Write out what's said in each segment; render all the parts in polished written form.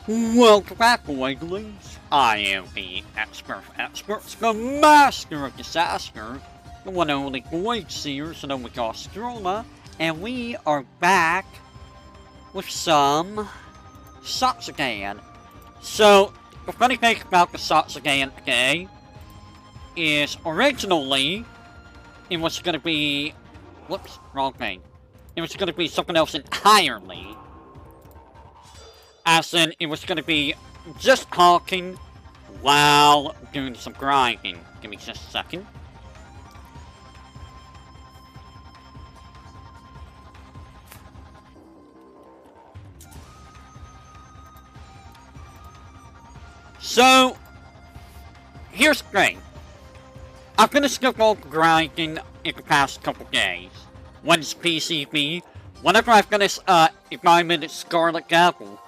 Welcome back, Wigglings. I am the experts, the master of disaster, the one and only void seer, so we call Stroma, and we are back with some Zatsudan. So, the funny thing about the Zatsudan today is originally it was going to be, whoops, wrong thing. It was going to be something else entirely. As in, it was going to be just talking while doing some grinding. Give me just a second. So, here's the thing. I've been skip all grinding in the past couple days. When's PCB? Whenever I've finished, if I'm in Scarlet Devil.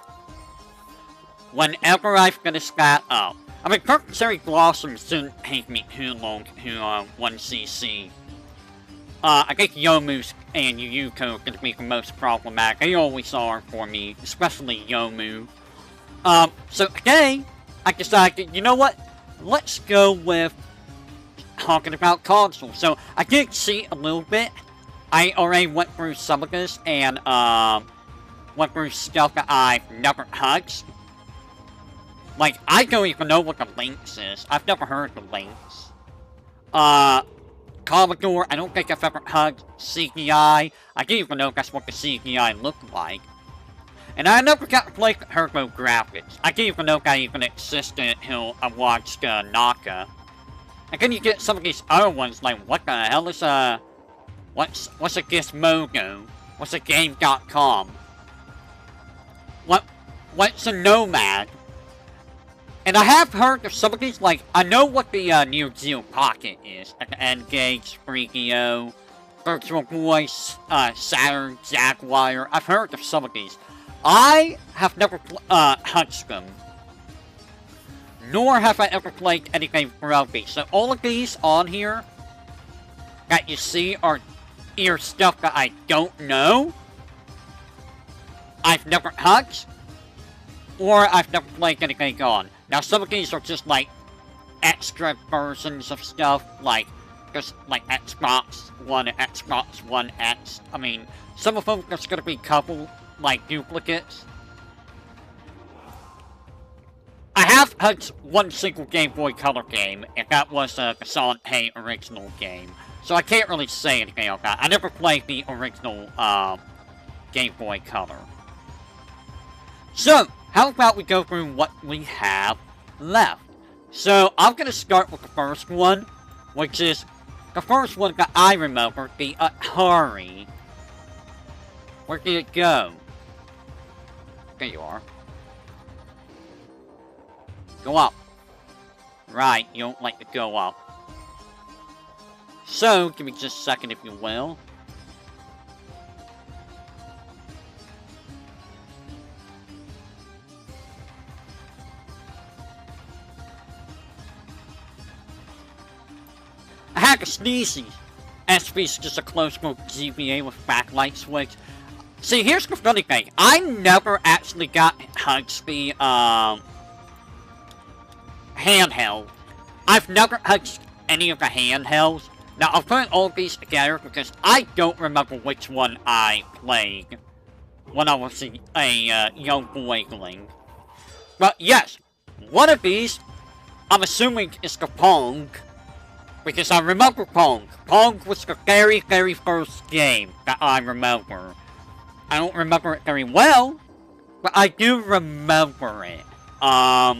Whenever I finish that up. I mean, Purple Cherry Blossoms didn't take me too long to 1cc. I think Yomu's and Yuyuko are going to be the most problematic. They always are for me, especially Yomu. So today, I decided, you know what? Let's go with talking about consoles. So, I did see a little bit. I already went through some of this and, went through stuff that I've never touched. Like, I don't even know what the Lynx is. I've never heard of the Lynx. Commodore, I don't think I've ever hugged CGI. I didn't even know that's what the CGI looked like. And I never got to play Turbo Graphics. I didn't even know that even existed until I watched, Naka. And then you get some of these other ones, like, what the hell is, what's a Gizmodo? What's a Game.com? What's a Nomad? And I have heard of some of these, like, I know what the Neo Geo Pocket is. Like the N-Gage, Freakio, Virtual Voice, Saturn, Jaguar. I've heard of some of these. I have never touched them. Nor have I ever played anything from these. So all of these on here that you see are either stuff that I don't know, I've never touched, or I've never played anything on. Now, some of these are just, like, extra versions of stuff, like, just, like, Xbox One and Xbox One X. I mean, some of them, there's gonna be a couple, like, duplicates. I have had one single Game Boy Color game, and that was the Sonic Hey original game. So I can't really say anything about that. I never played the original, Game Boy Color. So, how about we go through what we have left? So, I'm going to start with the first one, which is the first one that I remember, the Atari. Where did it go? There you are. Go up. Right, you don't like to go up. So, give me just a second if you will. I had a Sneezy. SP is just a close-scope GBA with backlight switch. See, here's the funny thing. I never actually got hugged the, handheld. I've never hugged any of the handhelds. Now, I'm putting all these together because I don't remember which one I played when I was a young boyling. But yes, one of these, I'm assuming is the Pong. Because I remember Pong. Pong was the very, very first game that I remember. I don't remember it very well, but I do remember it. But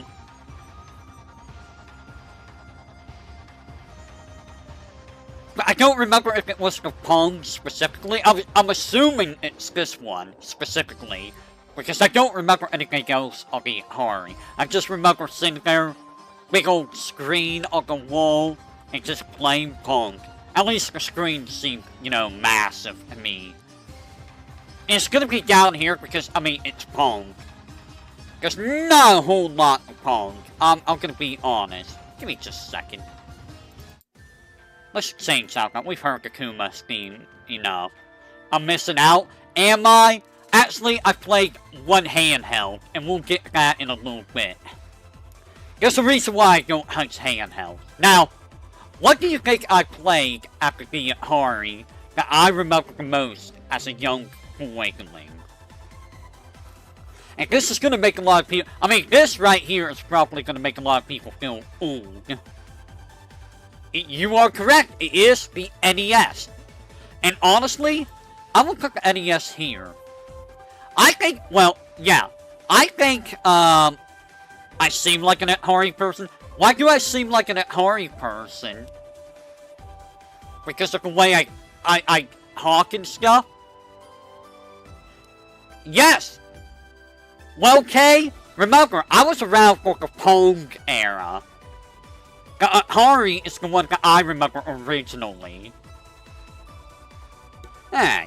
I don't remember if it was the Pong specifically. I'm assuming it's this one specifically. Because I don't remember anything else of the Atari. I just remember sitting there, big old screen on the wall, and just playing Pong. At least the screen seemed, you know, massive to me. And it's gonna be down here because, I mean, it's Pong. There's not a whole lot of Pong. I'm gonna be honest. Give me just a second. Let's change out that. We've heard the Kuma theme enough. I'm missing out. Am I? Actually, I played one handheld, and we'll get to that in a little bit. There's a reason why I don't hunt handheld. Now, what do you think I played after the Atari that I remember the most as a young boyling? And this is going to make a lot of people... I mean, this right here is probably going to make a lot of people feel old. You are correct. It is the NES. And honestly, I'm going to put the NES here. I think, well, yeah. I think, I seem like an Atari person. Why do I seem like an Atari person? Because of the way I talk and stuff? Yes! Well, okay, remember, I was around for the Pong era. The Atari is the one that I remember originally.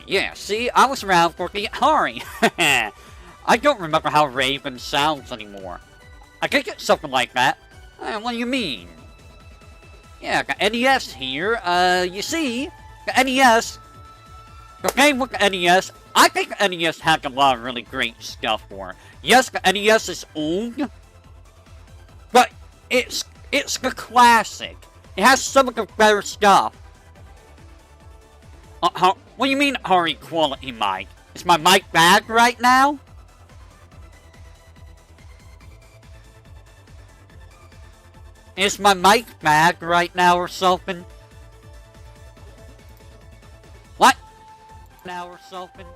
Yeah, see, I was around for the Atari. I don't remember how Raven sounds anymore. I think it's something like that. What do you mean? Yeah, the NES here, you see, the NES, the game with the NES, I think the NES had a lot of really great stuff for it. Yes, the NES is old, but it's the classic. It has some of the better stuff. What do you mean, high quality mic? Is my mic bad right now? Is my mic bad right now or something? What? Now or something?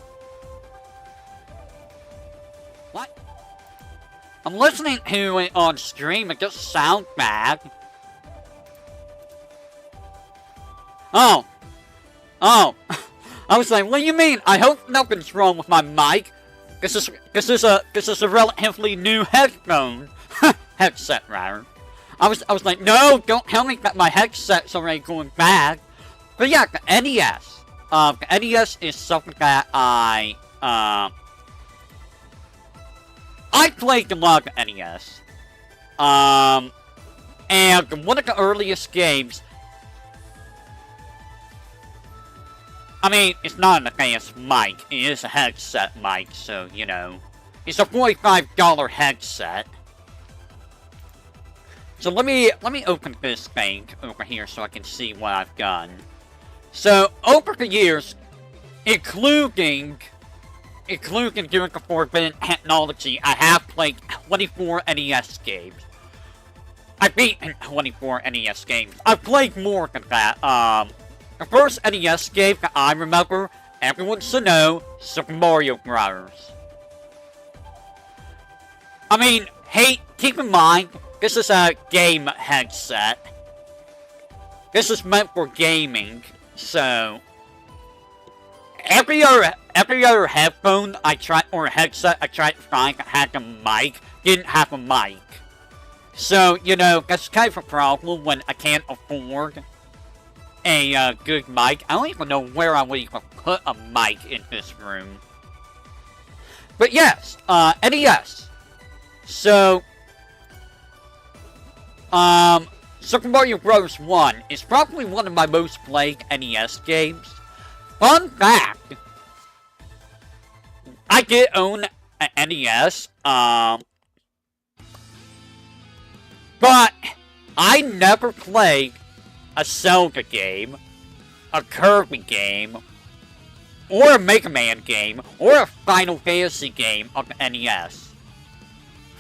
What? I'm listening to it on stream, it just sounds bad. Oh. I was like, what do you mean? I hope nothing's wrong with my mic. This is a relatively new headphone. Headset, rather. I was like, no, don't tell me that my headset's already going bad. But yeah, the NES. The NES is something that I played a lot of the NES. And one of the earliest games... I mean, it's not an advanced mic. It is a headset mic, so, you know. It's a $45 headset. So let me open this thing over here so I can see what I've done. So, over the years, including during the Forbidden Technology, I have played 24 NES games. I've beaten 24 NES games. I've played more than that. The first NES game that I remember, everyone should know, Super Mario Bros. I mean, hey, keep in mind, this is a game headset. This is meant for gaming, so... Every other headphone I tried, or headset I tried to find that had a mic, didn't have a mic. So, you know, that's kind of a problem when I can't afford a good mic. I don't even know where I would even put a mic in this room. But yes, NES. So, Super Mario Bros. 1 is probably one of my most played NES games. Fun fact, I did own an NES, but I never played a Zelda game, a Kirby game, or a Mega Man game, or a Final Fantasy game on the NES.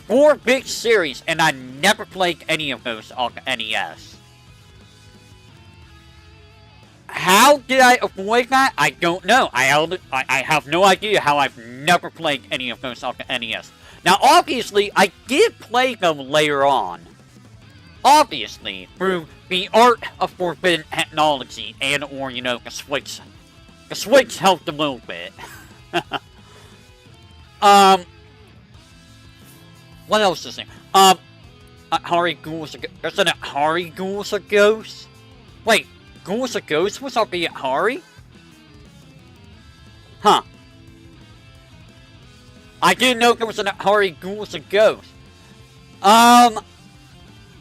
4 big series, and I never played any of those on the NES. How did I avoid that? I don't know. I have no idea how I've never played any of those on the NES. Now, obviously, I did play them later on. Obviously, through the art of Forbidden Technology and or, you know, the Switch. The Switch helped a little bit. What else is there? Atari Ghouls. There's an Atari Ghouls a Ghost? Wait, Ghouls a Ghost was on the Atari? Huh. I didn't know there was an Atari Ghouls a Ghost.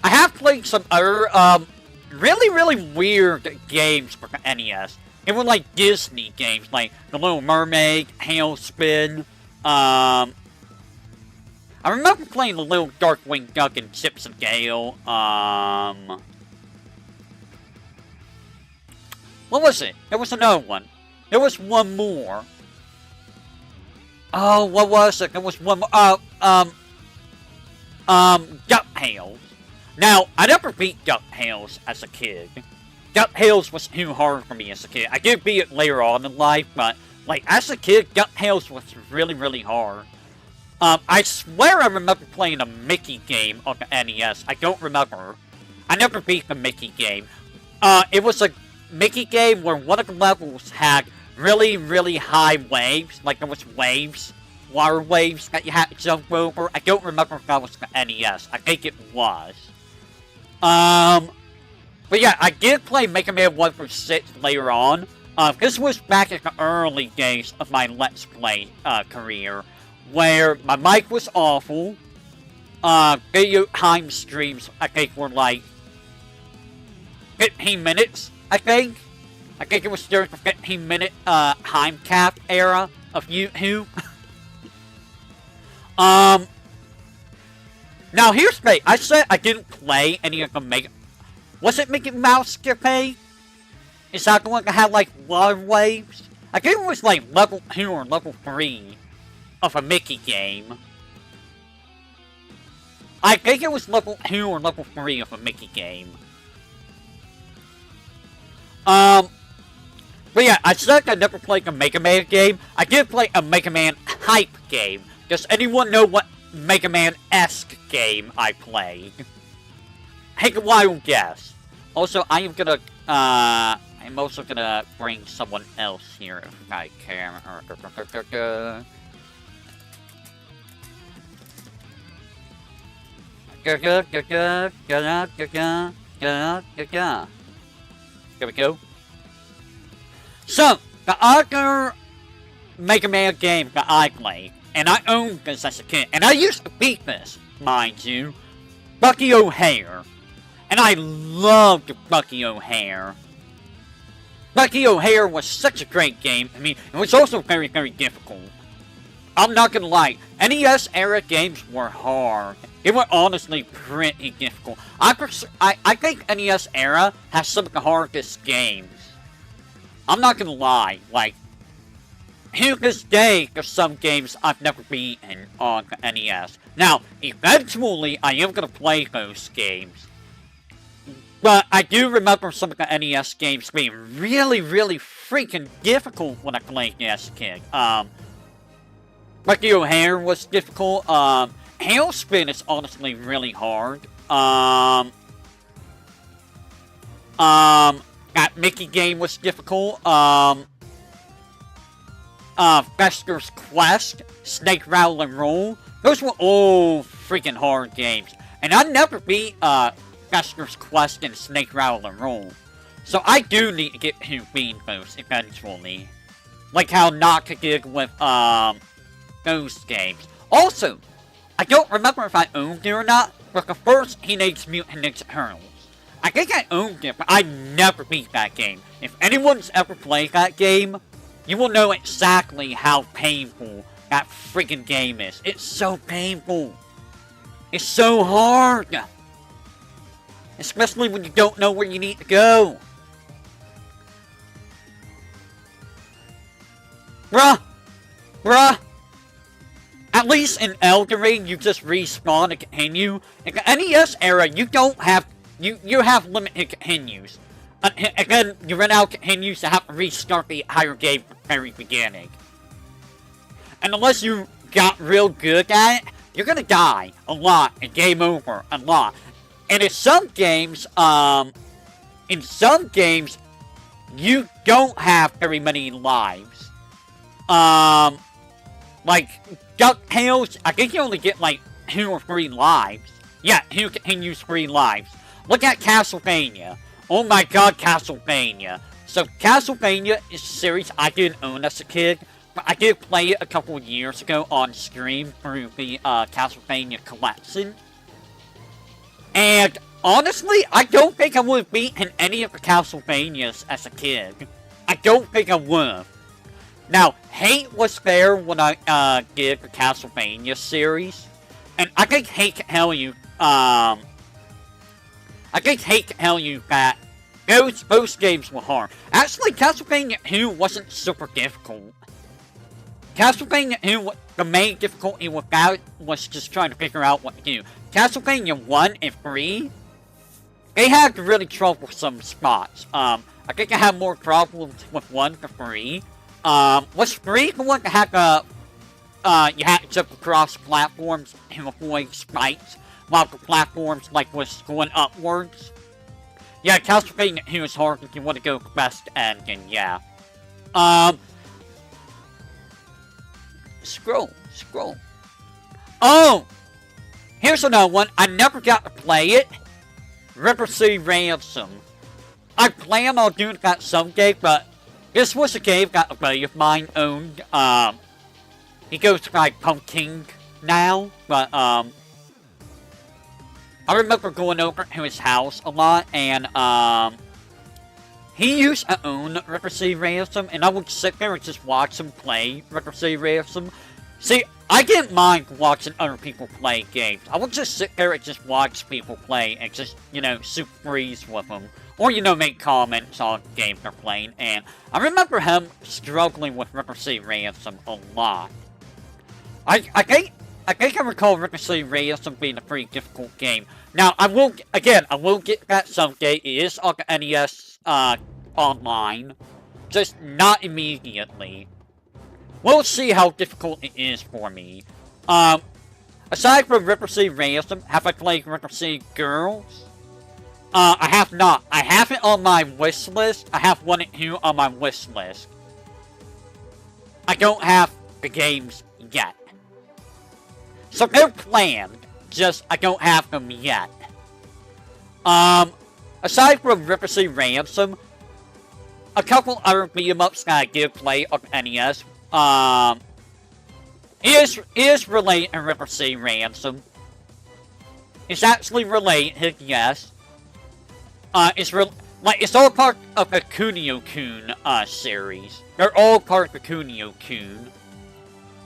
I have played some other, really weird games for the NES. They were like Disney games, like The Little Mermaid, Tailspin, I remember playing the little Darkwing Duck and Chips of Gale. What was it? There was another one. There was one more. Oh, what was it? There was one more. DuckTales. Now, I never beat DuckTales as a kid. DuckTales was too hard for me as a kid. I did beat it later on in life, but, like, as a kid, DuckTales was really, really hard. I swear I remember playing a Mickey game on the NES. I don't remember. I never beat the Mickey game. It was a Mickey game where one of the levels had really, really high waves. Like, there was waves. Water waves that you had to jump over. I don't remember if that was the NES. I think it was. But yeah, I did play Mega Man 1 through 6 later on. This was back in the early days of my Let's Play career, where my mic was awful. Video time streams, I think, were like 15 minutes, I think. I think it was during the 15-minute time cap era of YouTube. Now here's the thing. I said I didn't play any of the Mega... Was it Mickey Mouse Cafe? Is that the one that had, like, water waves? I think it was, like, level 2 or level 3 of a Mickey game. I think it was level 2 or level 3 of a Mickey game. But yeah, I said I never played a Mega Man game. I did play a Mega Man hype game. Does anyone know what Mega Man-esque game I played? Take a wild guess. Also, I am gonna, I'm also gonna bring someone else here if I can. There we go. So, the other Mega Man game that I played, and I owned this as a kid, and I used to beat this, mind you, Bucky O'Hare. And I loved Bucky O'Hare. Bucky O'Hare was such a great game. I mean, it was also very, very difficult. I'm not gonna lie, NES era games were hard. They were honestly pretty difficult. I think NES era has some of the hardest games. I'm not gonna lie, like, to this day, there's some games I've never beaten on the NES. Now, eventually, I am gonna play those games. But I do remember some of the NES games being really, really freaking difficult when I played as a kid. Bucky O'Hare was difficult. Tailspin is honestly really hard. That Mickey game was difficult. Fester's Quest, Snake Rattle and Roll. Those were all freaking hard games. And I never beat, Fester's Quest and Snake Rattle and Roll. So I do need to get to beating those eventually. Like how Naka did with, those games. Also, I don't remember if I owned it or not, but the first Teenage Mutant Ninja Turtles. I think I owned it, but I never beat that game. If anyone's ever played that game, you will know exactly how painful that freaking game is. It's so painful. It's so hard. Especially when you don't know where you need to go. Bruh. At least in Elden Ring, you just respawn and continue. In the NES era, you don't have... You have limited continues. Again, you run out of continues to have to restart the entire game from the very beginning. And unless you got real good at it, you're gonna die a lot and game over a lot. And in some games, you don't have very many lives. Like, DuckTales, I think you only get like 2 or 3 lives. Yeah, 2 continues, 3 lives. Look at Castlevania. Oh my god, Castlevania. So, Castlevania is a series I didn't own as a kid, but I did play it a couple of years ago on stream through the Castlevania collection. And, honestly, I don't think I would have beaten any of the Castlevanias as a kid. I don't think I would have. Now, hate was there when I did the Castlevania series, and I think hate can tell you, that those games were hard. Actually, Castlevania 2 wasn't super difficult. Castlevania 2, the main difficulty with that was just trying to figure out what to do. Castlevania 1 and 3, they had really troublesome spots. I think I had more problems with 1 to 3. Was 3 the one that had you had to jump across platforms to avoid spikes while the platforms, like, was going upwards? Yeah, Castlevania 2 is hard if you want to go the best ending, yeah. Scroll. Oh! Here's another one. I never got to play it. River City Ransom. I plan on doing that someday, but this was a game that a buddy of mine owned. He goes by Pumpkin now, but, I remember going over to his house a lot, and, he used to own River City Ransom, and I would sit there and just watch him play River City Ransom. See, I didn't mind watching other people play games. I would just sit there and just watch people play and just, you know, super freeze with them. Or, you know, make comments on games they're playing, and I remember him struggling with River City Ransom a lot. I think I recall River City Ransom being a pretty difficult game. Now, I will get that someday. It is on the NES, online. Just not immediately. We'll see how difficult it is for me. Aside from River City Ransom, have I played River City Girls? I have not. I have it on my wish list. I have 1 and 2 on my wish list. I don't have the games yet. So they're planned, just I don't have them yet. Aside from River City Ransom, a couple other beat-em-ups that I did play on NES, is related to River City Ransom. It's actually related, yes. It's all part of the Kunio-kun, series. They're all part of the Kunio-kun,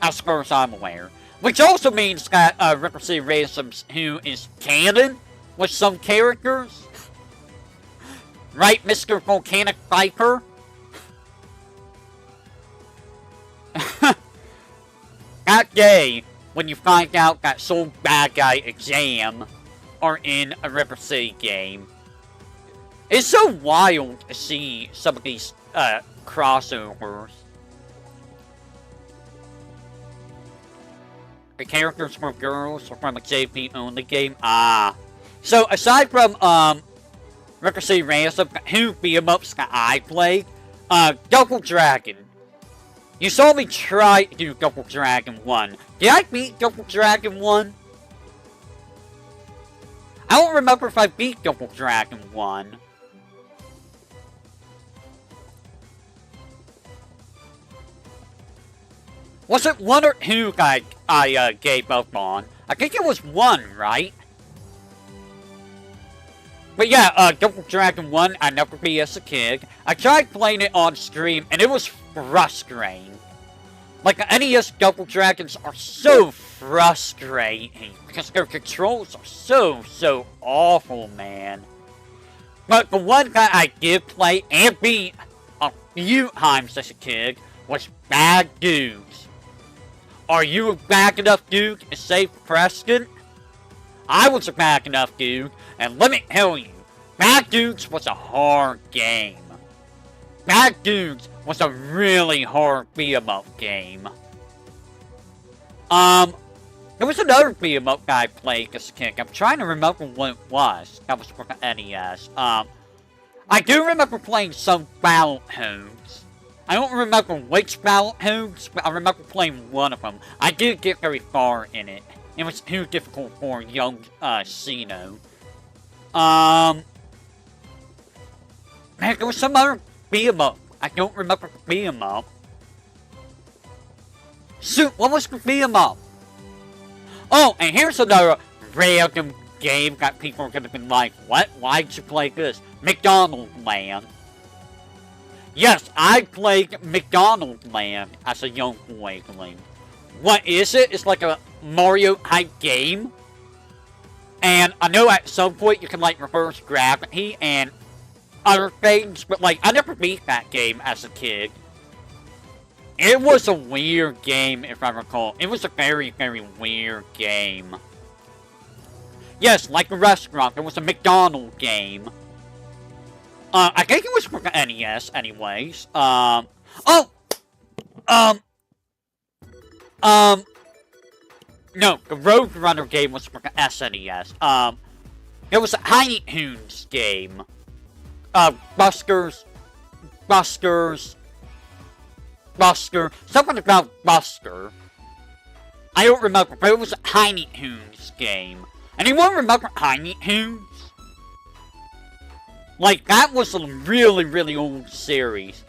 as far as I'm aware. Which also means that, River City Ransom 2 is canon with some characters. Right, Mr. Volcanic Viper? That day, when you find out that some bad guy exam are in a River City game. It's so wild to see some of these, crossovers. The characters were girls or from a JP only game? So, aside from, River City Ransom, who beat-em-ups that I played, Double Dragon. You saw me try to do Double Dragon 1. Did I beat Double Dragon 1? I don't remember if I beat Double Dragon 1. Was it 1 or 2 that I gave up on? I think it was 1, right? But yeah, Double Dragon 1, I never beat as a kid. I tried playing it on stream, and it was frustrating. Like, the NES Double Dragons are so frustrating, because their controls are so awful, man. But the one that I did play and beat a few times as a kid was Bad Dudes. Are you a bad enough dude to save Preston? I was a bad enough dude, and let me tell you, Bad Dudes was a hard game. Bad Dudes was a really hard beat-em-up game. There was another beat-em-up that I played as a kid. I'm trying to remember what it was. That was for the NES. I do remember playing some Battletoads. I don't remember which Battletoads, but I remember playing one of them. I did get very far in it. It was too difficult for young, Sino. Man, there was some other beat-em-up. I don't remember the beat-em-up. Shoot, what was the beat-em-up? Oh, and here's another random game that people are gonna be like, what? Why'd you play this? McDonald's Land. Yes, I played McDonald's Land as a young boy. What is it? It's like a Mario type game. And I know at some point you can like reverse gravity and other things, but like I never beat that game as a kid. It was a weird game, if I recall. It was a very, very weird game. Yes, like a restaurant. It was a McDonald's game. I think it was for the NES, anyways. No, the Roadrunner game was for the SNES. It was a Tiny Toons game. Buster, something about Buster. I don't remember, but it was a Tiny Toons game. Anyone remember Tiny Toons? Like, that was a really, really old series.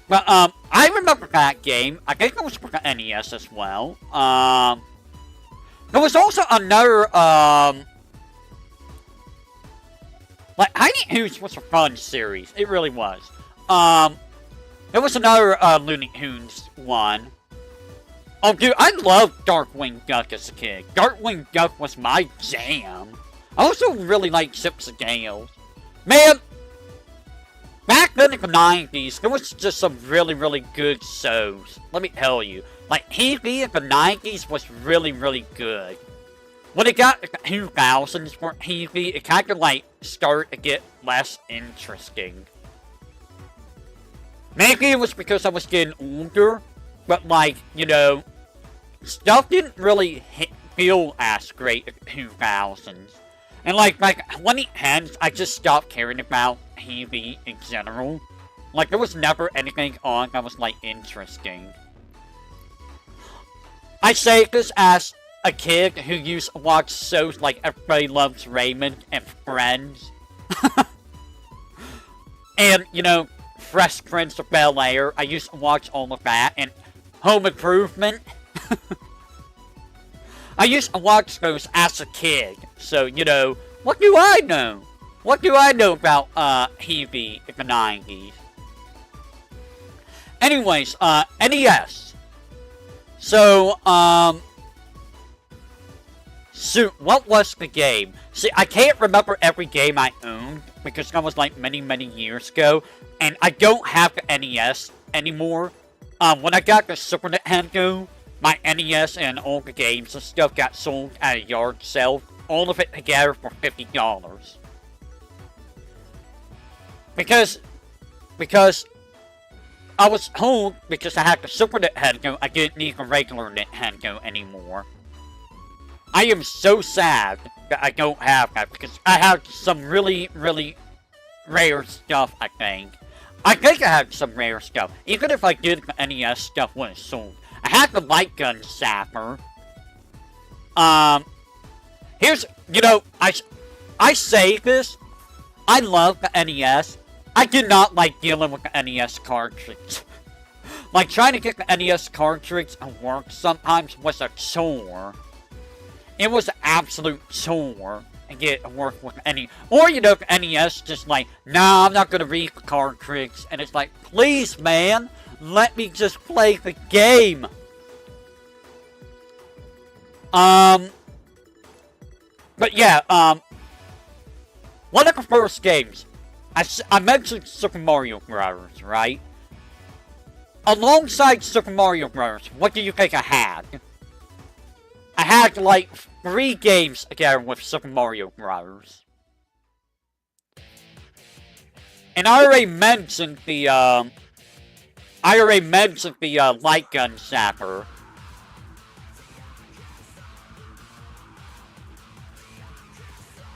But, I remember that game. I think it was for the NES as well. There was also another, like, Tiny Toons was a fun series. It really was. There was another, Looney Tunes one. Oh, dude, I loved Darkwing Duck as a kid. Darkwing Duck was my jam. I also really liked Chips and Dales. Man, back then in the 90s, there was just some really, really good shows. Let me tell you. Like, TV in the 90s was really, really good. When it got to the 2000s for TV, it kind of, like, started to get less interesting. Maybe it was because I was getting older, but, like, you know, stuff didn't really feel as great in the 2000s. And, like 2010s, I just stopped caring about TV in general. Like, there was never anything on that was, like, interesting. I say this as a kid who used to watch shows like Everybody Loves Raymond and Friends. And, you know, Fresh Prince of Bel-Air. I used to watch all of that. And Home Improvement. I used to watch those as a kid. So, you know, what do I know? What do I know about, TV in the 90s? Anyways, NES. So, so, what was the game? See, I can't remember every game I owned, because that was, like, many, many years ago, and I don't have the NES anymore. When I got the Super Nintendo, my NES and all the games and stuff got sold at a yard sale, all of it together for $50. Because I was told, because I had the Super Nintendo, I didn't need a regular Nintendo anymore. I am so sad that I don't have that, because I have some really, really rare stuff, I think. I think I had some rare stuff. Even if I did, the NES stuff wasn't sold. I had the light gun zapper. Here's, you know, I say this. I love the NES. I did not like dealing with the NES cartridge. Like, trying to get the NES cartridge to work sometimes was a chore. It was an absolute chore to get it to work with any. Or, you know, the NES just like, nah, I'm not gonna read the cartridge. And it's like, please, man, let me just play the game. But yeah, one of the first games, I mentioned Super Mario Bros., right? Alongside Super Mario Bros., what do you think I had? I had, like, 3 games together with Super Mario Bros. And I already mentioned the, light gun zapper.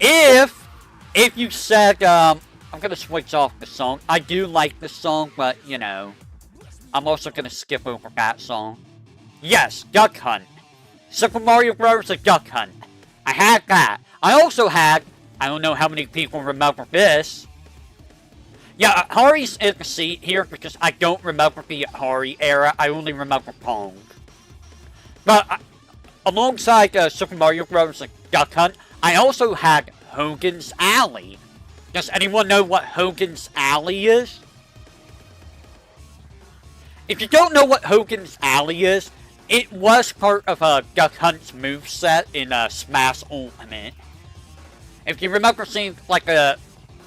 If you said, I'm gonna switch off the song. I do like this song, but, you know, I'm also gonna skip over that song. Yes, Duck Hunt. Super Mario Bros. A Duck Hunt. I had that. I also had, I don't know how many people remember this. Yeah, Atari's in the seat here because I don't remember the Atari era. I only remember Pong. But alongside Super Mario Bros. A Duck Hunt, I also had Hogan's Alley. Does anyone know what Hogan's Alley is? if you don't know what Hogan's Alley is, it was part of Duck Hunt's moveset in Smash Ultimate. If you remember seeing like the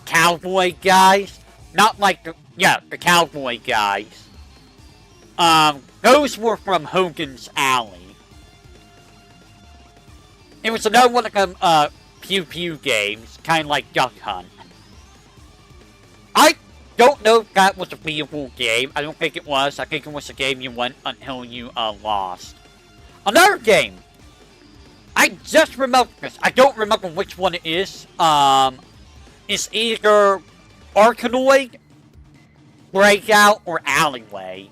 cowboy guys, not like the cowboy guys. Those were from Hogan's Alley. It was another one of them Pew Pew games, kind of like Duck Hunt. I don't know if that was a viable game. I don't think it was. I think it was a game you won until you lost. Another game. I just remember this. I don't remember which one it is. It's either Arkanoid, Breakout, or Alleyway.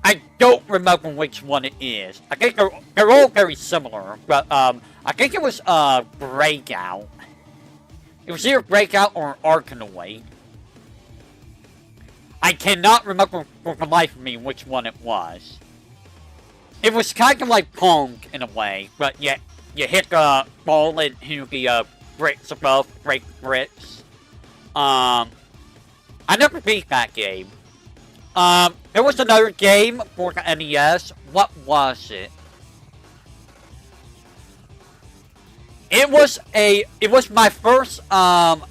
I don't remember which one it is. I think they're all very similar, but I think it was Breakout. It was either Breakout or Arkanoid. I cannot remember for the life of me which one it was. It was kind of like Pong in a way, but you hit the ball into the bricks above, break bricks. I never beat that game. There was another game for the NES. What was it? It was my first sumo.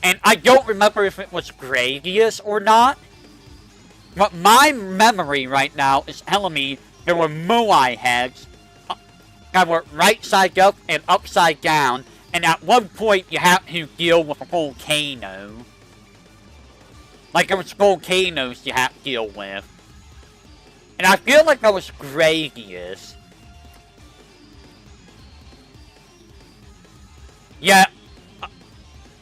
And I don't remember if it was Gradius or not. But my memory right now is telling me there were Moai heads that were right side up and upside down. And at one point you have to deal with a volcano. Like there was volcanoes you have to deal with. And I feel like that was Gradius. Yeah.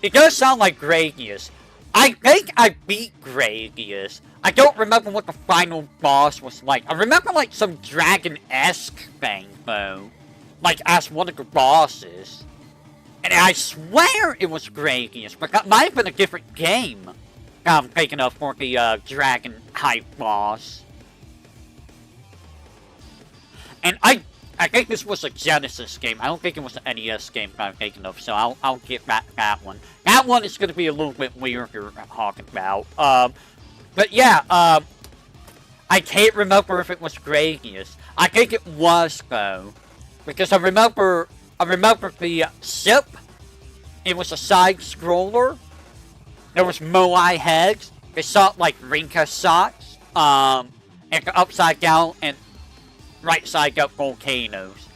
It does sound like Gradius. I think I beat Gradius. I don't remember what the final boss was like. I remember like some dragon-esque thing though. Like as one of the bosses. And I swear it was Gradius, but that might have been a different game. I'm taking up for the dragon hype boss. And I think this was a Genesis game. I don't think it was an NES game that I'm thinking of, so I'll get back to that one. That one is going to be a little bit weirder to talk about. But yeah, I can't remember if it was Gradius. I think it was though, because I remember the ship. It was a side scroller. There was Moai heads. They shot like Rinka shots. And upside down and right side up volcanoes.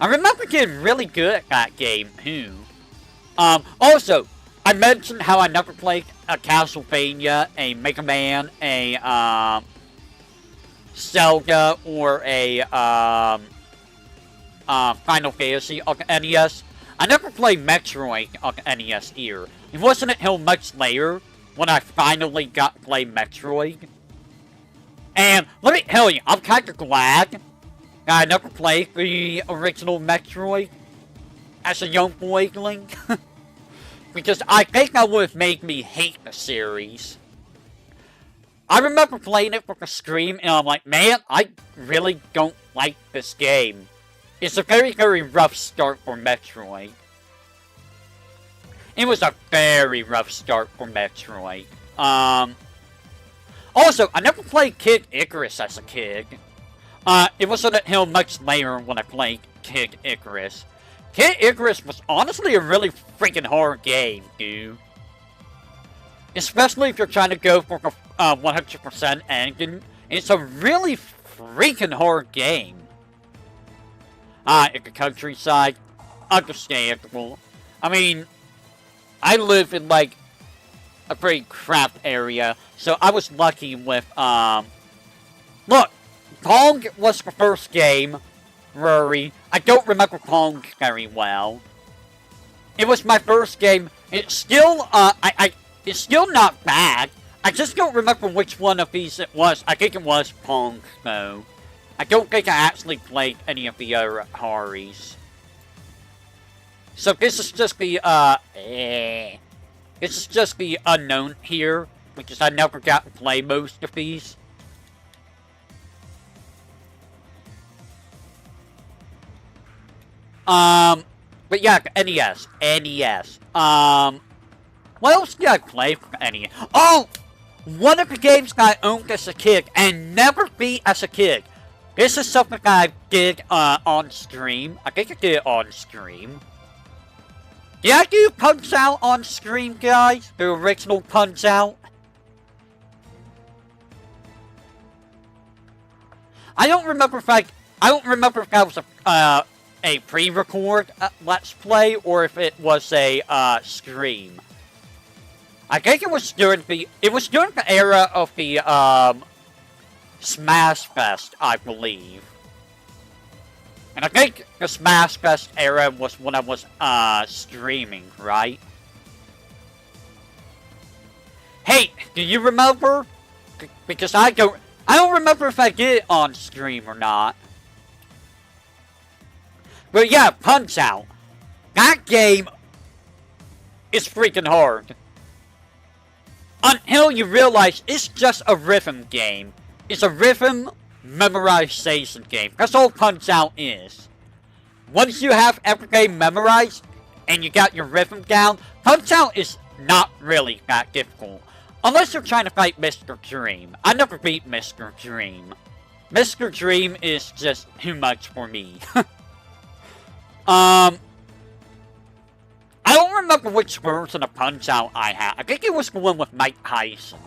I remember getting really good at that game too. Also, I mentioned how I never played a Castlevania, a Mega Man, a Zelda, or a Final Fantasy on the NES. I never played Metroid on the NES either. It wasn't until much later when I finally got to play Metroid. And let me tell you, I'm kind of glad that I never played the original Metroid as a young boyling. Because I think that would have made me hate the series. I remember playing it for the stream and I'm like, man, I really don't like this game. It's a very, very rough start for Metroid. It was a very rough start for Metroid. Also, I never played Kid Icarus as a kid. It wasn't until much later when I played Kid Icarus. Kid Icarus was honestly a really freaking hard game, dude. Especially if you're trying to go for a 100% ending. It's a really freaking hard game. In the countryside, understandable. I mean, I live in, like, a pretty crap area, so I was lucky with, Look, Pong was the first game, Rory. I don't remember Pong very well. It was my first game. It's still, it's still not bad. I just don't remember which one of these it was. I think it was Pong, though. I don't think I actually played any of the other Haris. So this is just the, this is just the unknown here, because I never got to play most of these. But yeah, NES. What else did I play for NES? Oh! One of the games that I owned as a kid and never beat as a kid. This is something that I did on stream. I think I did it on stream. Did I do Punch-Out on stream, guys? The original Punch-Out? I don't remember if that was a pre-record Let's Play or if it was a stream. I think it was during the era of the Smash Fest, I believe. And I think the Smash Fest era was when I was streaming, right? Hey, do you remember? Because I don't remember if I did it on stream or not. But yeah, Punch-Out. That game is freaking hard. Until you realize it's just a rhythm game. It's a rhythm memorization game. That's all Punch-Out is. Once you have every game memorized and you got your rhythm down, Punch-Out is not really that difficult. Unless you're trying to fight Mr. Dream. I never beat Mr. Dream. Mr. Dream is just too much for me. I don't remember which version of Punch-Out I had. I think it was the one with Mike Tyson.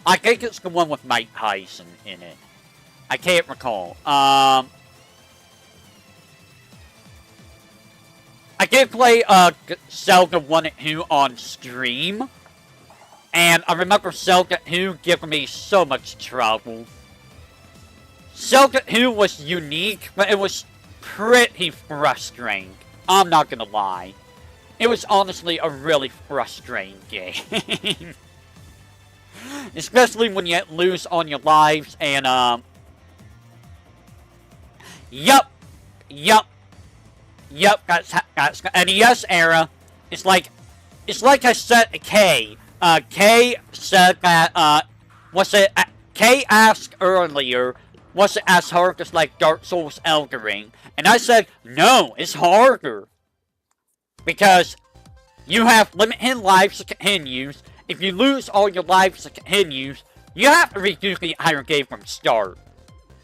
I think it's the one with Mike Tyson in it. I can't recall. I did play Zelda 1 and 2 on stream. And I remember Zelda 2 giving me so much trouble. Zelda 2 was unique, but it was pretty frustrating. I'm not gonna lie. It was honestly a really frustrating game. Especially when you lose on your lives and, Yup, that's the NES era. It's like I said to Kay. Kay said that, Kay asked earlier, was it as hard as like Dark Souls Elden Ring? And I said, no, it's harder. Because you have limited lives to continues. If you lose all your lives to continues, you have to redo the entire game from start.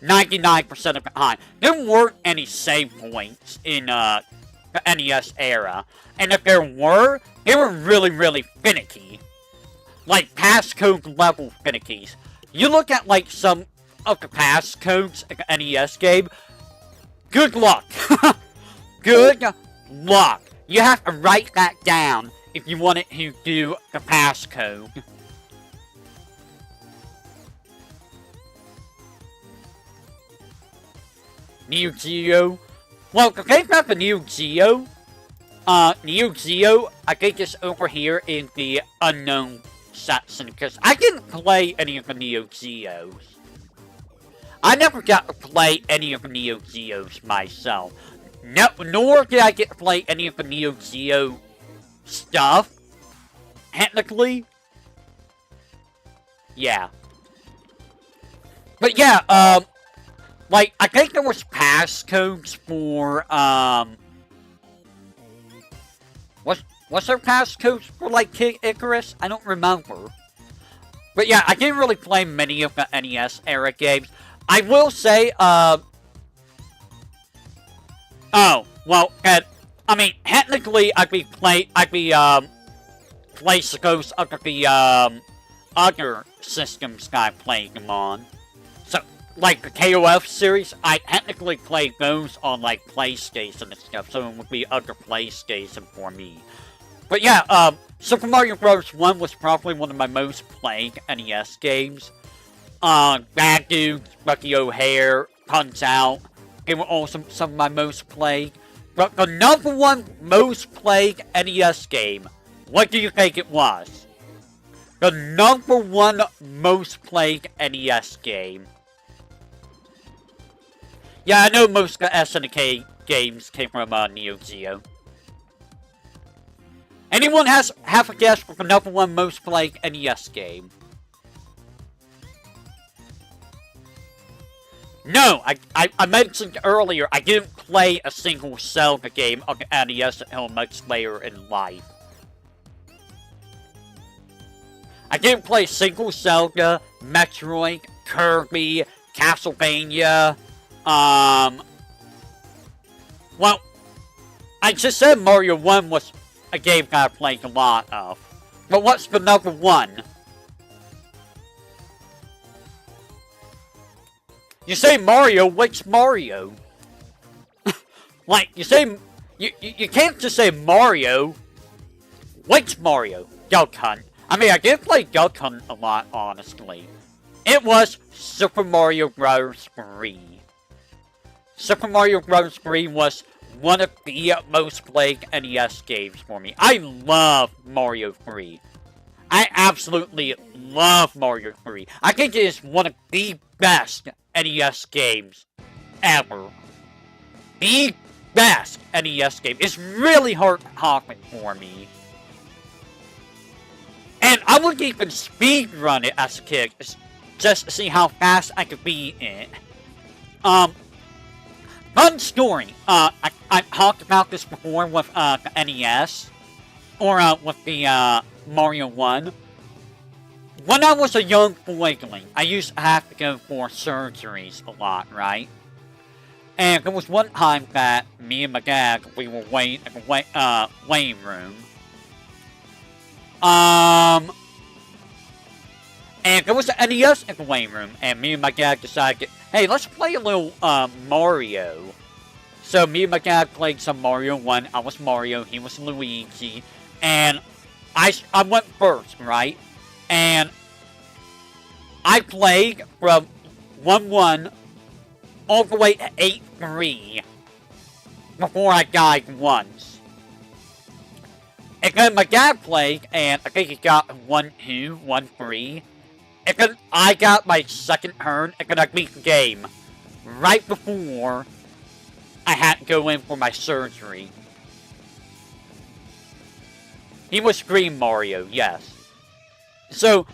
99% of the time. There weren't any save points in the NES era. And if there were, they were really, really finicky. Like passcode level finickies. You look at like some of the passcodes in the NES game, good luck. Good luck. You have to write that down if you want it to do the passcode. Neo Geo. Well, the thing about the Neo Geo, Neo Geo, I think it's over here in the unknown section, because I didn't play any of the Neo Geos. I never got to play any of the Neo Geos myself. No, nor did I get to play any of the Neo Geo stuff. Technically. Yeah. But yeah, like, I think there was passcodes for, was there passcodes for, like, Kid Icarus? I don't remember. But yeah, I didn't really play many of the NES era games. I will say, oh, well, I mean, technically, I'd be place the ghosts of the, other systems that I played them on. So, like, the KOF series, I technically played those on, like, PlayStation and stuff, so it would be other PlayStation for me. But yeah, Super Mario Bros. 1 was probably one of my most played NES games. Bad Dudes, Bucky O'Hare, Punch-Out, they were also some of my most played. But the number one most played NES game, what do you think it was? The number one most played NES game. Yeah, I know most of the SNK games came from Neo Geo. Anyone have a guess for the number one most played NES game? No, I mentioned earlier, I didn't play a single Zelda game on the NES until much later in life. I didn't play single Zelda, Metroid, Kirby, Castlevania, well, I just said Mario 1 was a game that I played a lot of. But what's the number one? You say Mario, which Mario? Like, you say... You can't just say Mario. Which Mario? Duck Hunt. I mean, I did play Duck Hunt a lot, honestly. It was Super Mario Bros. 3. Super Mario Bros. 3 was one of the most played NES games for me. I love Mario 3. I absolutely love Mario 3. I think it is one of the best NES games ever. The best NES game. It's really hard-talking for me. And I would even speedrun it as a kid, just to see how fast I could be in it. Fun story. I talked about this before with the NES, or with the Mario 1. When I was a young boyling, I used to have to go for surgeries a lot, right? And there was one time that me and my dad, we were waiting in the waiting room. And there was an NES in the waiting room, and me and my dad decided, hey, let's play a little Mario. So me and my dad played some Mario 1. I was Mario, he was Luigi, and I went first, right? And I played from 1-1 all the way to 8-3 before I died once. And then my dad played, and I think he got 1-2, 1-3. And then I got my second turn, and then I beat the game right before I had to go in for my surgery. He was Green Mario, yes. So,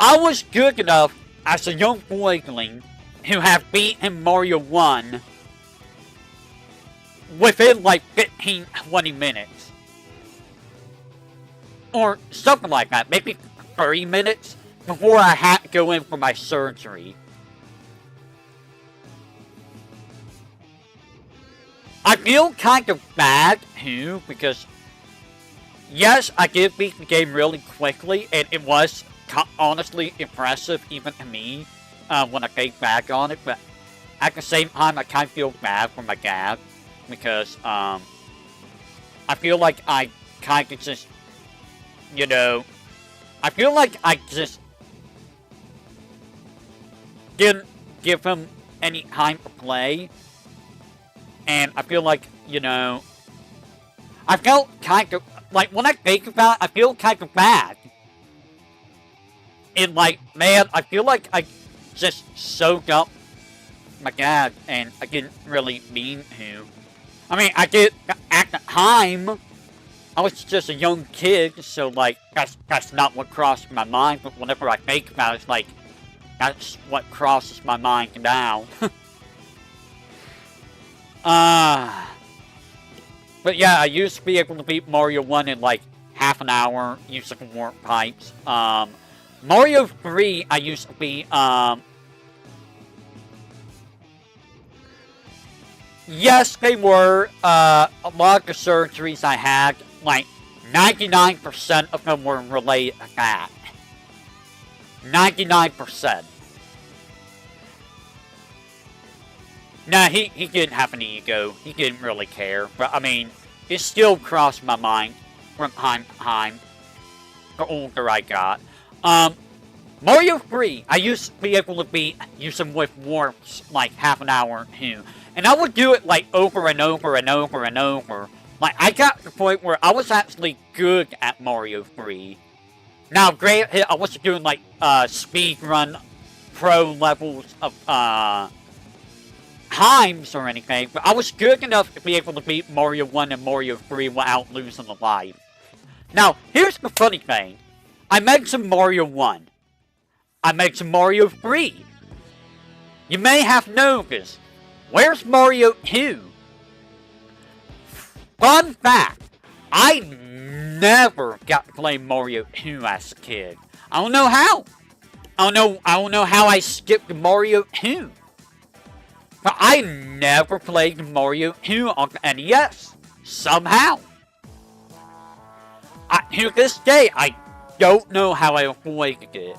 I was good enough as a young boyling who have beaten Mario 1 within like 15-20 minutes. Or something like that, maybe 30 minutes before I had to go in for my surgery. I feel kind of bad too, because yes, I did beat the game really quickly, and it was honestly impressive even to me when I think back on it, but at the same time I kind of feel bad for my dad, because I feel like I kind of just, you know, I feel like I just didn't give him any time to play, and I feel like, you know, I felt kind of, like, when I think about it, I feel kind of bad. And, like, man, I feel like I just soaked up my dad, and I didn't really mean to. I mean, I did, at the time, I was just a young kid, so, like, that's not what crossed my mind, but whenever I think about it, it's like, that's what crosses my mind now. But yeah, I used to be able to beat Mario 1 in, like, half an hour, using warp pipes. Mario 3, I used to be, yes, they were, a lot of the surgeries I had, like, 99% of them were related to that. 99%. Nah, he didn't have an ego. He didn't really care. But, I mean, it still crossed my mind from time to time, the older I got. Mario 3, I used to be able to beat using with warps, like, half an hour too. And I would do it, like, over and over and over and over. Like, I got to the point where I was actually good at Mario 3. Now, granted, I wasn't doing, like, speedrun pro levels of, times or anything, but I was good enough to be able to beat Mario 1 and Mario 3 without losing a life. Now, here's the funny thing. I mentioned Mario 1. I mentioned Mario 3. You may have noticed. Where's Mario 2? Fun fact. I never got to play Mario 2 as a kid. I don't know how. I don't know how I skipped Mario 2. But I never played Mario 2 on the NES. Somehow. To this day, I don't know how I avoided it.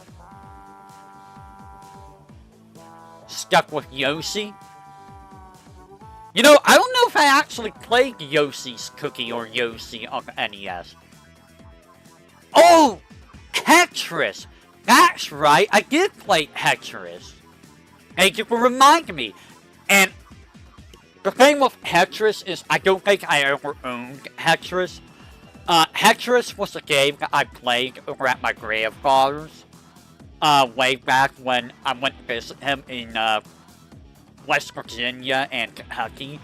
Stuck with Yoshi. You know, I don't know if I actually played Yoshi's Cookie or Yoshi on the NES. Oh! Tetris! That's right, I did play Tetris. Thank you for reminding me. And the thing with Tetris is I don't think I ever owned Tetris. Tetris was a game that I played over at my grandfather's. Way back when I went to visit him in, West Virginia and Kentucky.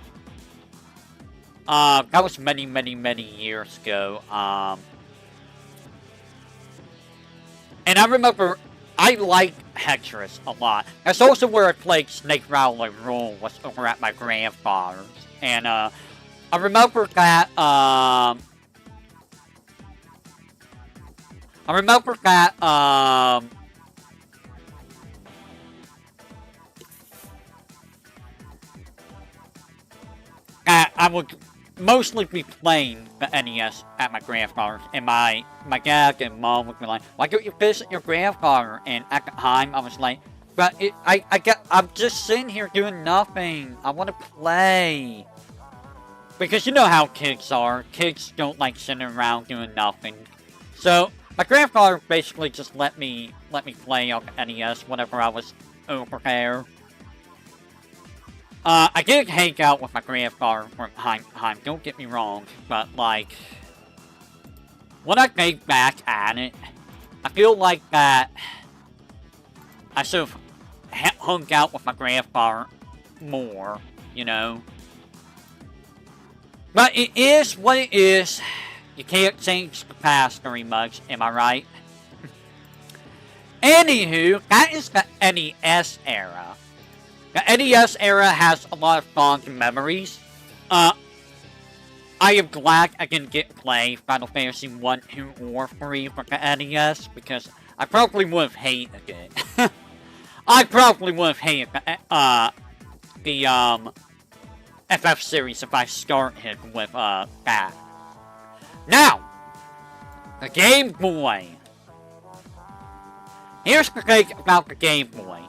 That was many, many, many years ago. And I remember I liked Tetris a lot. That's also where I played Snake Rattle and Roll, was over at my grandfather's. And, I remember that, I would mostly be playing the NES at my grandfather's, and my dad and mom would be like, "Why don't you visit your grandfather?" And at the time, I was like, "But I'm just sitting here doing nothing. I want to play." Because you know how kids are. Kids don't like sitting around doing nothing. So my grandfather basically just let me play on the NES whenever I was over there. I did hang out with my grandfather from time to time, don't get me wrong, but, like, when I think back at it, I feel like that I should have hung out with my grandfather more, you know? But it is what it is. You can't change the past very much, am I right? Anywho, that is the NES era. The NES era has a lot of fond memories. I am glad I didn't get to play Final Fantasy 1, 2, or 3 for the NES, because I probably would have hated it. I probably would have hated the FF series if I started with that. Now, the Game Boy. Here's the thing about the Game Boy.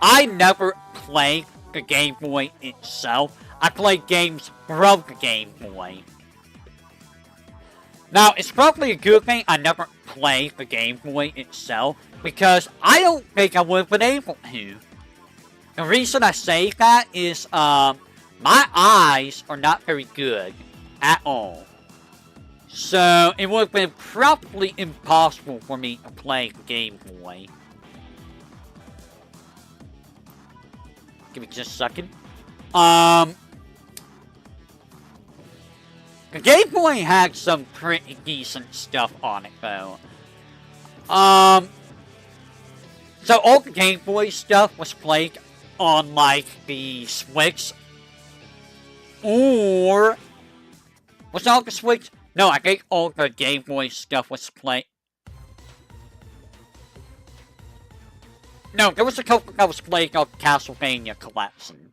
I never played the Game Boy itself. I played games from the Game Boy. Now, it's probably a good thing I never played the Game Boy itself, because I don't think I would have been able to. The reason I say that is, my eyes are not very good at all. So, it would have been probably impossible for me to play the Game Boy. Give me just a second. The Game Boy had some pretty decent stuff on it, though. So all the Game Boy stuff was played on, like, the Switch. Or... was it on the Switch? No, I think all the Game Boy stuff was played... No, there was a couple that was played on Castlevania Collection.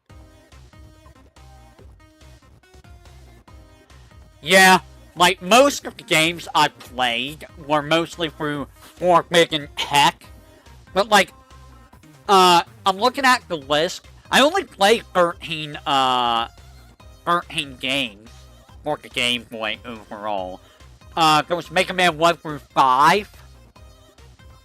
Yeah, like, most of the games I played were mostly through Forbidden Tech. But, like, I'm looking at the list. I only played 13 games for the Game Boy overall. There was Mega Man 1 through 5.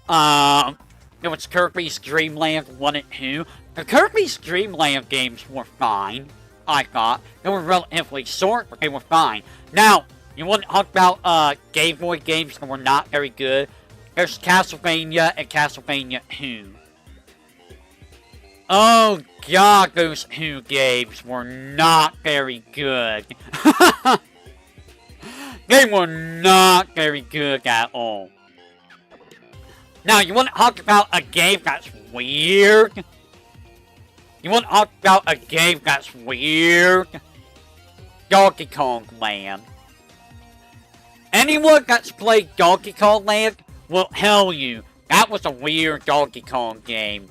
There was Kirby's Dream Land 1 and 2. The Kirby's Dream Land games were fine, I thought. They were relatively short, but they were fine. Now, you want to talk about Game Boy games that were not very good? There's Castlevania and Castlevania 2. Oh god, those 2 games were not very good. They were not very good at all. Now, you want to talk about a game that's weird? You want to talk about a game that's weird? Donkey Kong Land. Anyone that's played Donkey Kong Land will tell you that was a weird Donkey Kong game.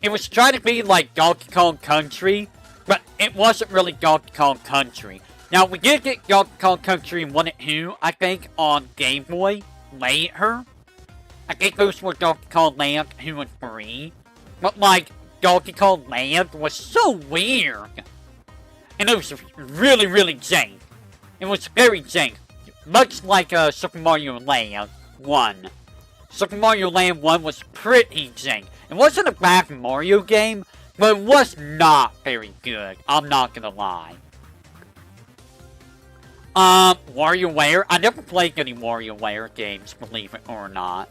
It was trying to be like Donkey Kong Country, but it wasn't really Donkey Kong Country. Now, we did get Donkey Kong Country 1 and 2, I think, on Game Boy later. I think those were Donkey Kong Land 2 and 3. But, like, Donkey Kong Land was so weird. And it was really, really jank. It was very jank. Much like Super Mario Land 1. Super Mario Land 1 was pretty jank. It wasn't a bad Mario game, but it was not very good. I'm not gonna lie. WarioWare. I never played any WarioWare games, believe it or not.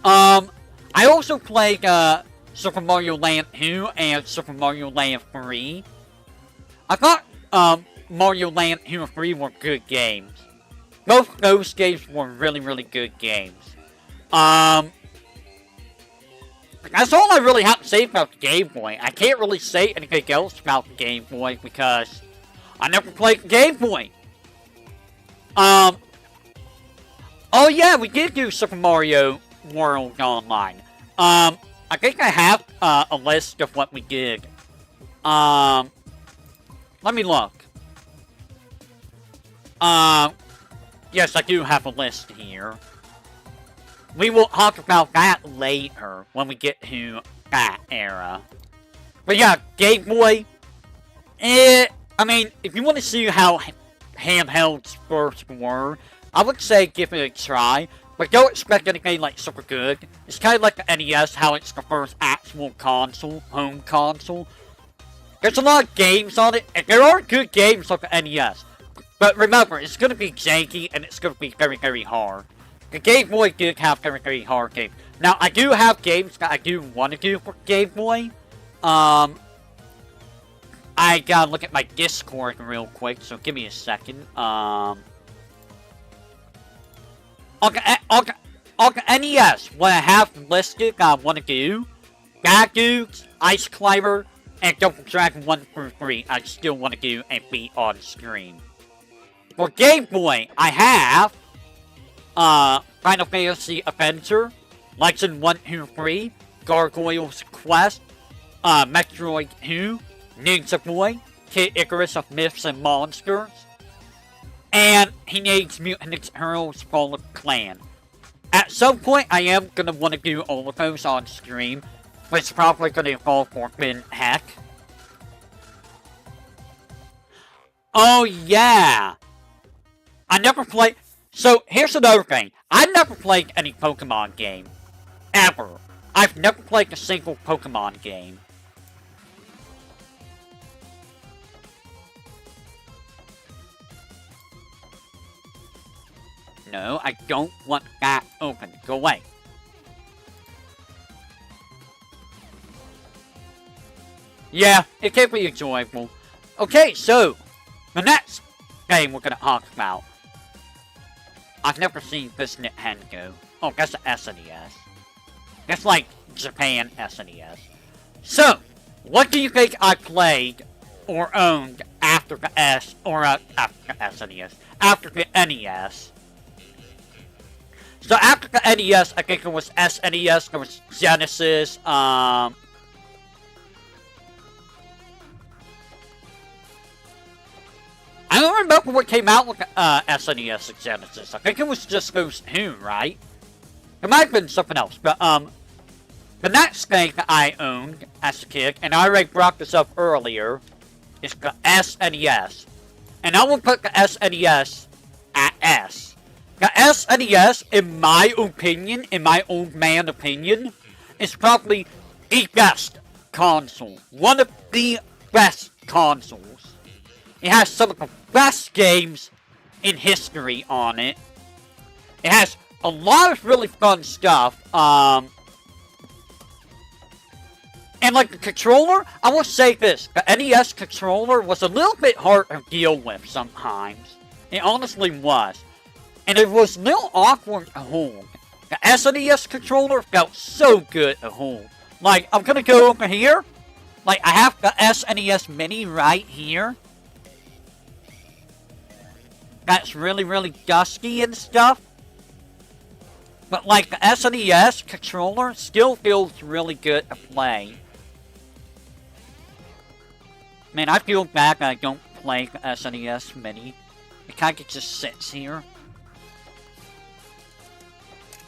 I also played, Super Mario Land 2 and Super Mario Land 3. I thought, Mario Land 2 and 3 were good games. Both of those games were really, really good games. That's all I really have to say about the Game Boy. I can't really say anything else about the Game Boy because I never played the Game Boy. Oh yeah, we did do Super Mario World Online. I think I have, a list of what we did. Let me look. Yes, I do have a list here. We will talk about that later when we get to that era. But yeah, Game Boy. I mean, if you want to see how handhelds first were, I would say give it a try. But don't expect anything like super good. It's kind of like the NES, how it's the first actual console, home console. There's a lot of games on it, and there are good games like the NES. But remember, it's going to be janky, and it's going to be very, very hard. The Game Boy did have very, very hard games. Now, I do have games that I do want to do for Game Boy. I gotta look at my Discord real quick, so give me a second. On the NES, what I have listed that I want to do, Bad Dudes, Ice Climber, and Double Dragon 1 through 3, I still want to do and be on screen. For Game Boy, I have Final Fantasy Adventure, Legend 1 through 3, Gargoyle's Quest, Metroid 2, Ninja Boy, Kid Icarus of Myths and Monsters, and Teenage Mutant Ninja Turtles Fallen Clan. At some point, I am going to want to do all of those on stream, but it's probably going to involve Forbidden Heck. Oh yeah! I never played... So, here's another thing. I never played any Pokemon game. Ever. I've never played a single Pokemon game. No, I don't want that open. Go away. Yeah, it can be enjoyable. Okay, so, the next game we're gonna talk about. I've never seen this Nintendo. Oh, that's the SNES. That's like Japan SNES. So, what do you think I played or owned after the after the SNES? After the NES? So after the NES, I think it was SNES, there was Genesis, I don't remember what came out with SNES and Genesis. I think it was just those two, right? It might have been something else, but, the next thing that I owned as a kid, and I already brought this up earlier, is the SNES. And I will put the SNES at S. The SNES, in my opinion, in my old man opinion, is probably the best console. One of the best consoles. It has some of the best games in history on it. It has a lot of really fun stuff. And like the controller, I will say this. The NES controller was a little bit hard to deal with sometimes. It honestly was. And it was a little awkward to hold. The SNES controller felt so good to hold. Like, I'm gonna go over here. Like, I have the SNES Mini right here. That's really, really dusty and stuff. But like the SNES controller still feels really good to play. Man, I feel bad that I don't play the SNES Mini. It kind of just sits here.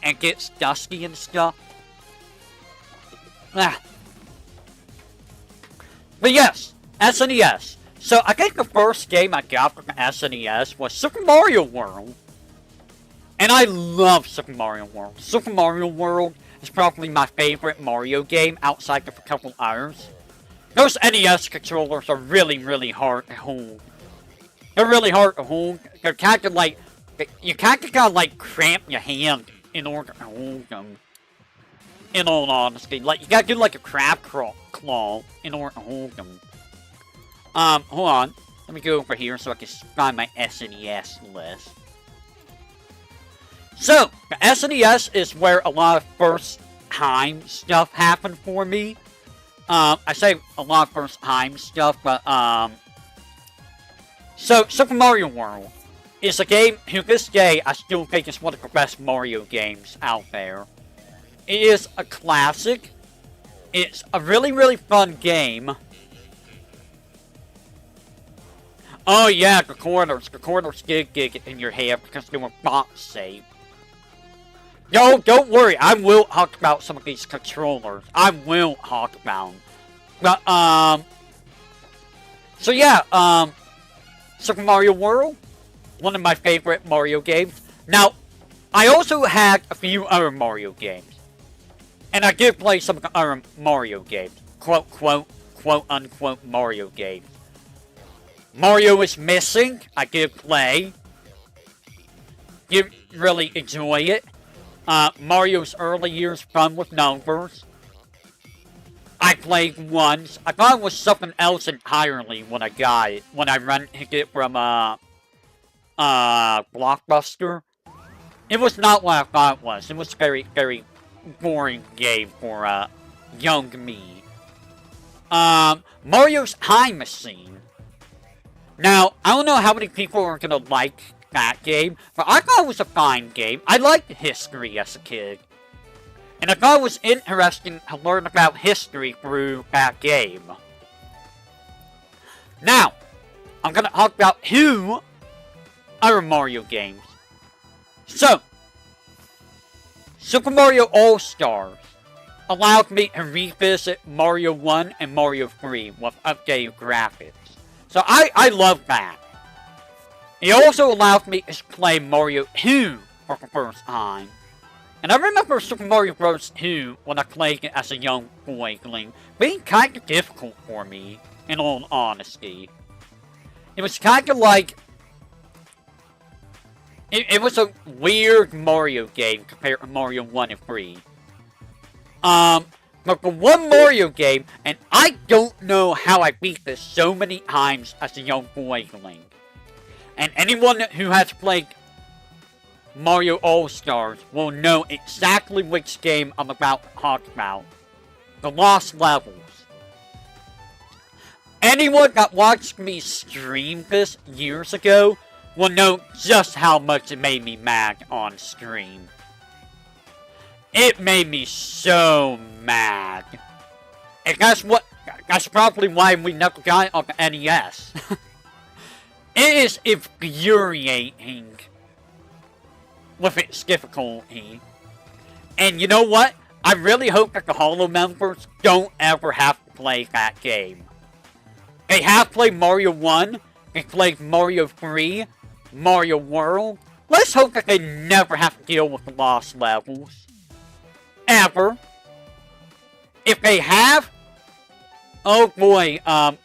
And gets dusty and stuff. Ah. But yes, SNES. So I think the first game I got from the SNES was Super Mario World. And I love Super Mario World. Super Mario World is probably my favorite Mario game outside of a couple others. Those NES controllers are really, really hard to hold. They're really hard to hold. They're kind of like, you kind of gotta like cramp your hand in order to hold them. In all honesty, like you gotta do like a crab claw in order to hold them. Hold on. Let me go over here so I can find my SNES list. So, the SNES is where a lot of first time stuff happened for me. I say a lot of first time stuff, but, so, Super Mario World is a game to this day I still think is one of the best Mario games out there. It is a classic. It's a really, really fun game. Oh yeah, the corners did get in your hair because they were box shaped. Yo, don't worry, I will talk about some of these controllers. I will talk about them. But, so yeah, Super Mario World, one of my favorite Mario games. Now, I also had a few other Mario games. And I did play some of the other Mario games. Quote unquote Mario games. Mario is Missing, I did play. Did really enjoy it. Mario's Early Years Fun with Numbers. I played once. I thought it was something else entirely when I got it. When I rented it from, Blockbuster. It was not what I thought it was. It was very, very boring game for, young me. Mario's Time Machine. Now, I don't know how many people are gonna like that game, but I thought it was a fine game. I liked history as a kid. And I thought it was interesting to learn about history through that game. Now, I'm gonna talk about 2 other Mario games. So, Super Mario All-Stars allowed me to revisit Mario 1 and Mario 3 with updated graphics. So I love that. It also allowed me to play Mario 2 for the first time. And I remember Super Mario Bros. 2 when I played it as a young boy being kind of difficult for me, in all honesty. It was kind of like... It was a weird Mario game compared to Mario 1 and 3. But the one Mario game, and I don't know how I beat this so many times as a young boy. And anyone who has played Mario All-Stars will know exactly which game I'm about to talk about. The Lost Levels. Anyone that watched me stream this years ago will know just how much it made me mad on stream. It made me so mad. And that's probably why we never got it on the NES. It is infuriating with its difficulty. And you know what? I really hope that the Hollow members don't ever have to play that game. They have played Mario 1, they played Mario 3, Mario World. Let's hope that they never have to deal with the Lost Levels. Ever. If they have, oh boy, I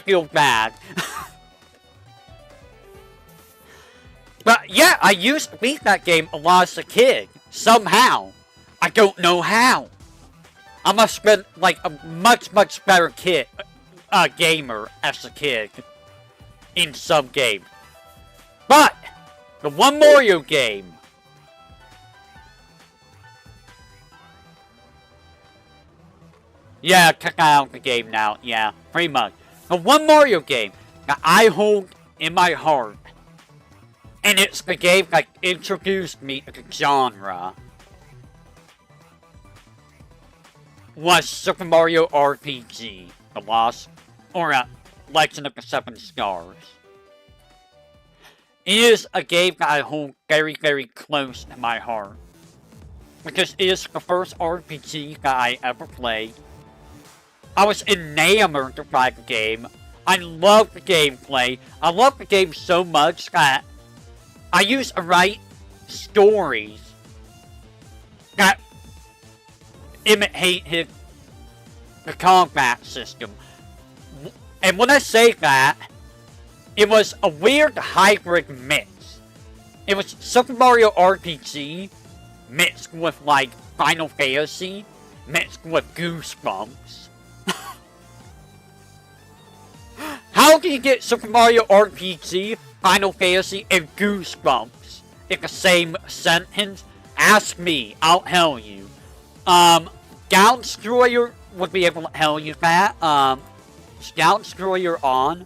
feel bad. But yeah, I used to beat that game a lot as a kid. Somehow. I don't know how. I must have been like a much, much better gamer as a kid. In some game. But, the one Mario game. Yeah, check out the game now. Yeah, pretty much. The one Mario game that I hold in my heart And it's the game that introduced me to the genre. Was Super Mario RPG, The Lost, or Legend of the Seven Stars. It is a game that I hold very, very close to my heart. Because it is the first RPG that I ever played. I was enamored by the game. I love the gameplay. I love the game so much that I used to write stories that imitate the combat system. And when I say that, it was a weird hybrid mix. It was Super Mario RPG mixed with like Final Fantasy, mixed with Goosebumps. How do you get Super Mario RPG, Final Fantasy, and Goosebumps in the same sentence? Ask me, I'll tell you. Scout Destroyer would be able to tell you that. Scout Destroyer on.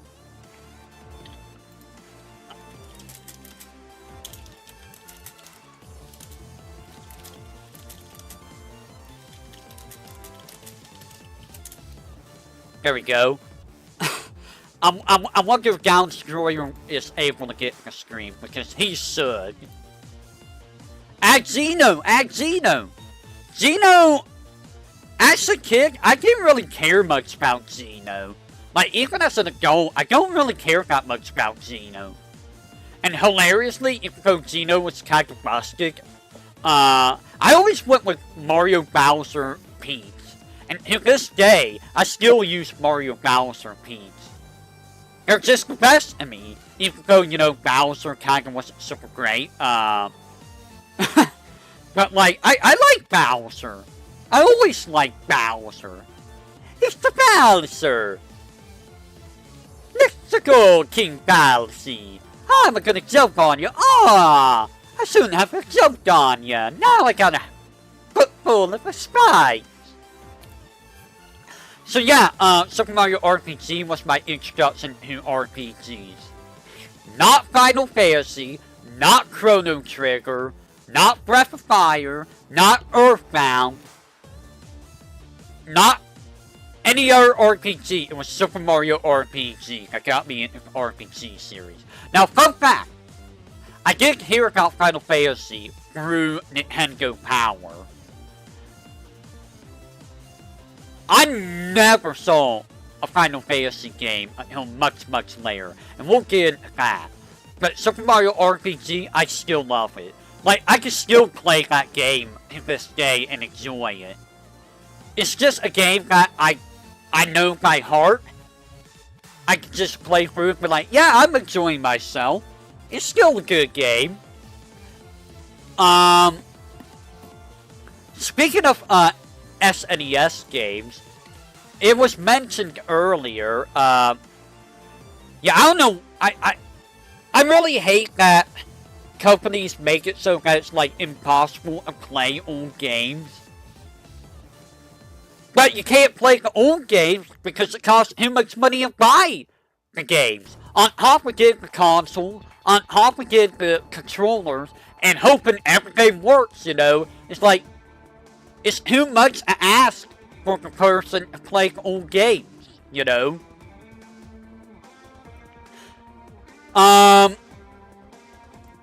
There we go. I wonder if Scout Destroyer is able to get the stream, because he should. Add Xeno! Xeno! As a kid, I didn't really care much about Xeno. Like, even as an adult, I don't really care that much about Xeno. And hilariously, even though Xeno was kind of busted, I always went with Mario Bowser Peach. And to this day, I still use Mario Bowser Peach. They're just the best to me. Even though, you know, Bowser kind of wasn't super great. But, like, I like Bowser. I always like Bowser. It's the Bowser. Let's go, King Bowser. I'm gonna jump on you. Ah, I shouldn't have jumped on you. Now I got a foot full of a spike. So yeah, Super Mario RPG was my introduction to RPGs. Not Final Fantasy, not Chrono Trigger, not Breath of Fire, not Earthbound, not any other RPG. It was Super Mario RPG that got me into the RPG series. Now, fun fact, I did hear about Final Fantasy through Nintendo Power. I never saw a Final Fantasy game until much, much later, and we'll get into that. But Super Mario RPG, I still love it. Like, I can still play that game to this day and enjoy it. It's just a game that I know by heart. I can just play through it and be like, yeah, I'm enjoying myself. It's still a good game. Speaking of, SNES games, it was mentioned earlier, yeah, I don't know, I really hate that companies make it so that it's, like, impossible to play old games. But you can't play the old games because it costs too much money to buy the games. On top of getting the console, on top of getting the controllers, and hoping everything works, you know, it's like, it's too much to ask for the person to play old games, you know?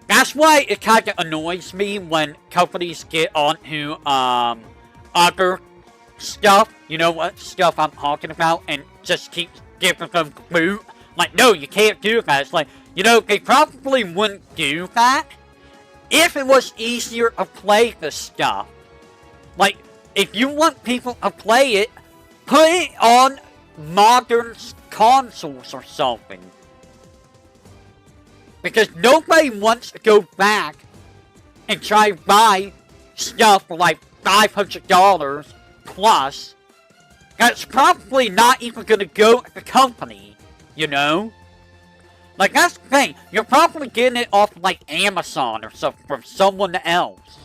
That's why it kind of annoys me when companies get onto, other stuff, you know what stuff I'm talking about, and just keep giving them boot. Like, no, you can't do that. It's like, you know, they probably wouldn't do that if it was easier to play the stuff. Like, if you want people to play it, put it on modern consoles or something. Because nobody wants to go back and try to buy stuff for like $500 plus. That's probably not even going to go to the company, you know? Like, that's the thing. You're probably getting it off like Amazon or something from someone else.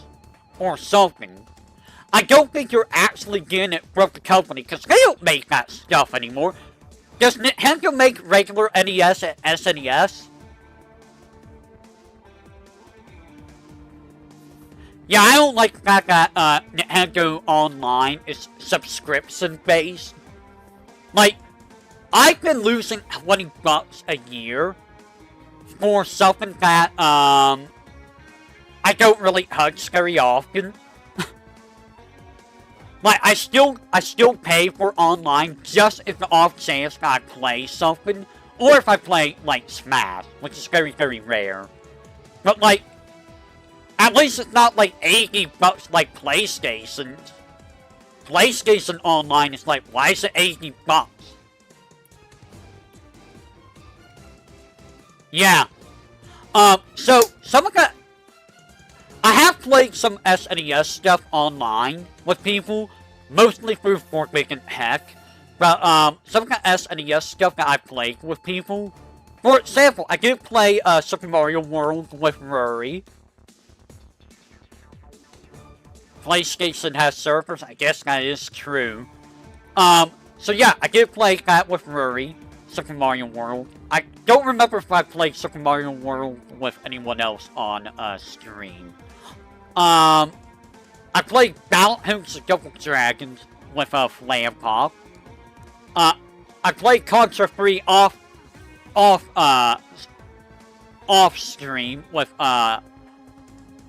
Or something. I don't think you're actually getting it from the company, because they don't make that stuff anymore. Does Nintendo make regular NES and SNES? Yeah, I don't like the fact that Nintendo Online is subscription-based. Like, I've been losing $20 a year for something that, I don't really touch very often. Like, I still pay for online just if the off chance that I play something, or if I play, like, Smash, which is very, very rare. But, like, at least it's not, like, $80 like PlayStation. PlayStation Online is like, why is it $80? Yeah. So, some of the... I have played some SNES stuff online with people, mostly through Forbidden Heck. But, some of the SNES stuff that I played with people... For example, I did play, Super Mario World with Rory. PlayStation has servers, I guess that is true. So yeah, I did play that with Rory, Super Mario World. I don't remember if I played Super Mario World with anyone else on, stream. I played Battletoads of Double Dragons with, Flam Pop. I played Contra 3 off stream with,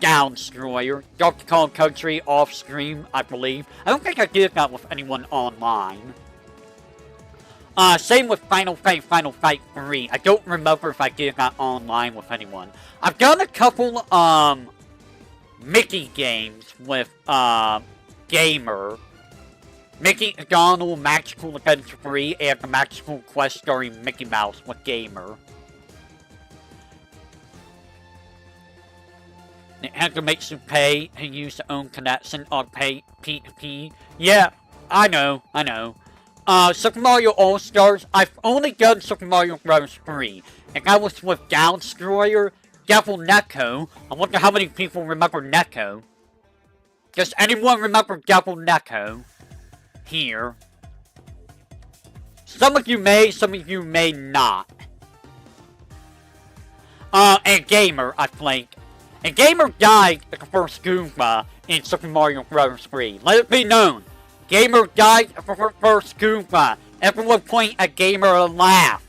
Downstroyer. Donkey Kong Country off stream, I believe. I don't think I did that with anyone online. Same with Final Fight 3. I don't remember if I did that online with anyone. I've done a couple, Mickey games with, Gamer. Mickey Donald Magical Adventure 3 and the Magical Quest starring Mickey Mouse with Gamer. Nintendo makes you pay to use your own connection on P2P. Yeah, I know. Super Mario All-Stars, I've only done Super Mario Bros. 3. And that was with Downstroyer, Devil Neko. I wonder how many people remember Neko. Does anyone remember Devil Neko? Here. Some of you may not. And Gamer, I played. And Gamer died at the first Goomba in Super Mario Bros. 3. Let it be known. Gamer died at the first Goomba. Everyone point at Gamer and laugh.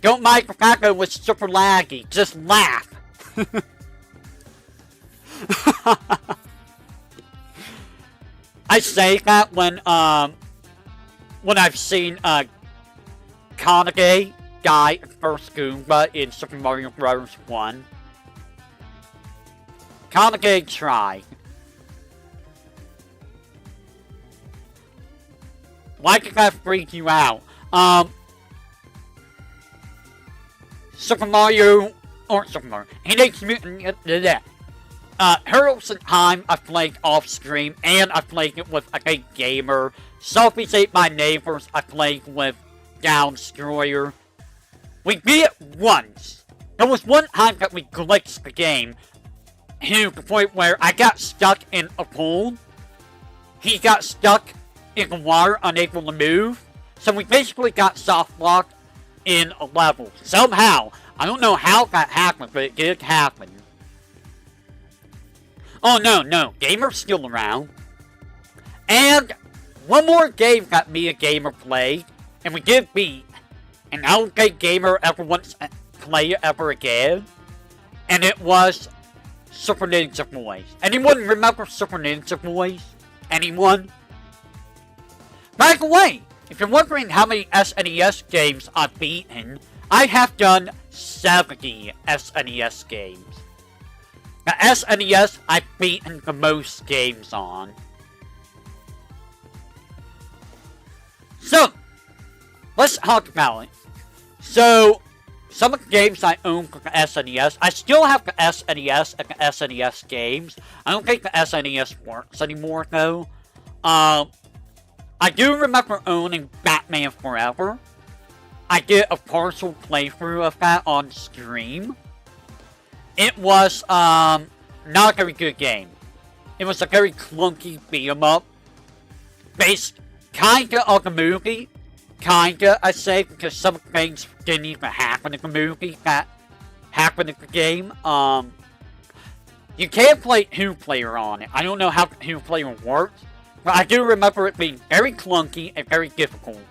Don't mind the fact that it was super laggy. Just laugh. I say that when I've seen, Kanage die at the first Goomba in Super Mario Bros. 1. Kanage tried. Why did that freak you out? Super Mario... Teenage Mutant... Hurdles in Time, I played off-stream, and I played it with a Gamer. Selfies Ate My Neighbors, I played with Downstroyer. We beat it once. There was one time that we glitched the game to the point where I got stuck in a pool. He got stuck in the water, unable to move. So we basically got soft locked in a level. Somehow. I don't know how that happened, but it did happen. Oh, no. Gamer's still around. And one more game that me and Gamer played, and we did beat. And I don't think Gamer ever wants to play it ever again. And it was Super Ninja Boys. Anyone remember Super Ninja Boys? Anyone? By the way, if you're wondering how many SNES games I've beaten, I have done 70 SNES games. The SNES I've beaten the most games on. So, let's talk about it. So, some of the games I own for the SNES, I still have the SNES and the SNES games. I don't think the SNES works anymore, though. I do remember owning Batman Forever. I did a partial playthrough of that on stream. It was, not a very good game. It was a very clunky beat-em-up. Based kinda on the movie. Kinda, I say, because some things didn't even happen in the movie that happened in the game. You can't play 2-player on it. I don't know how 2-player works, but I do remember it being very clunky and very difficult.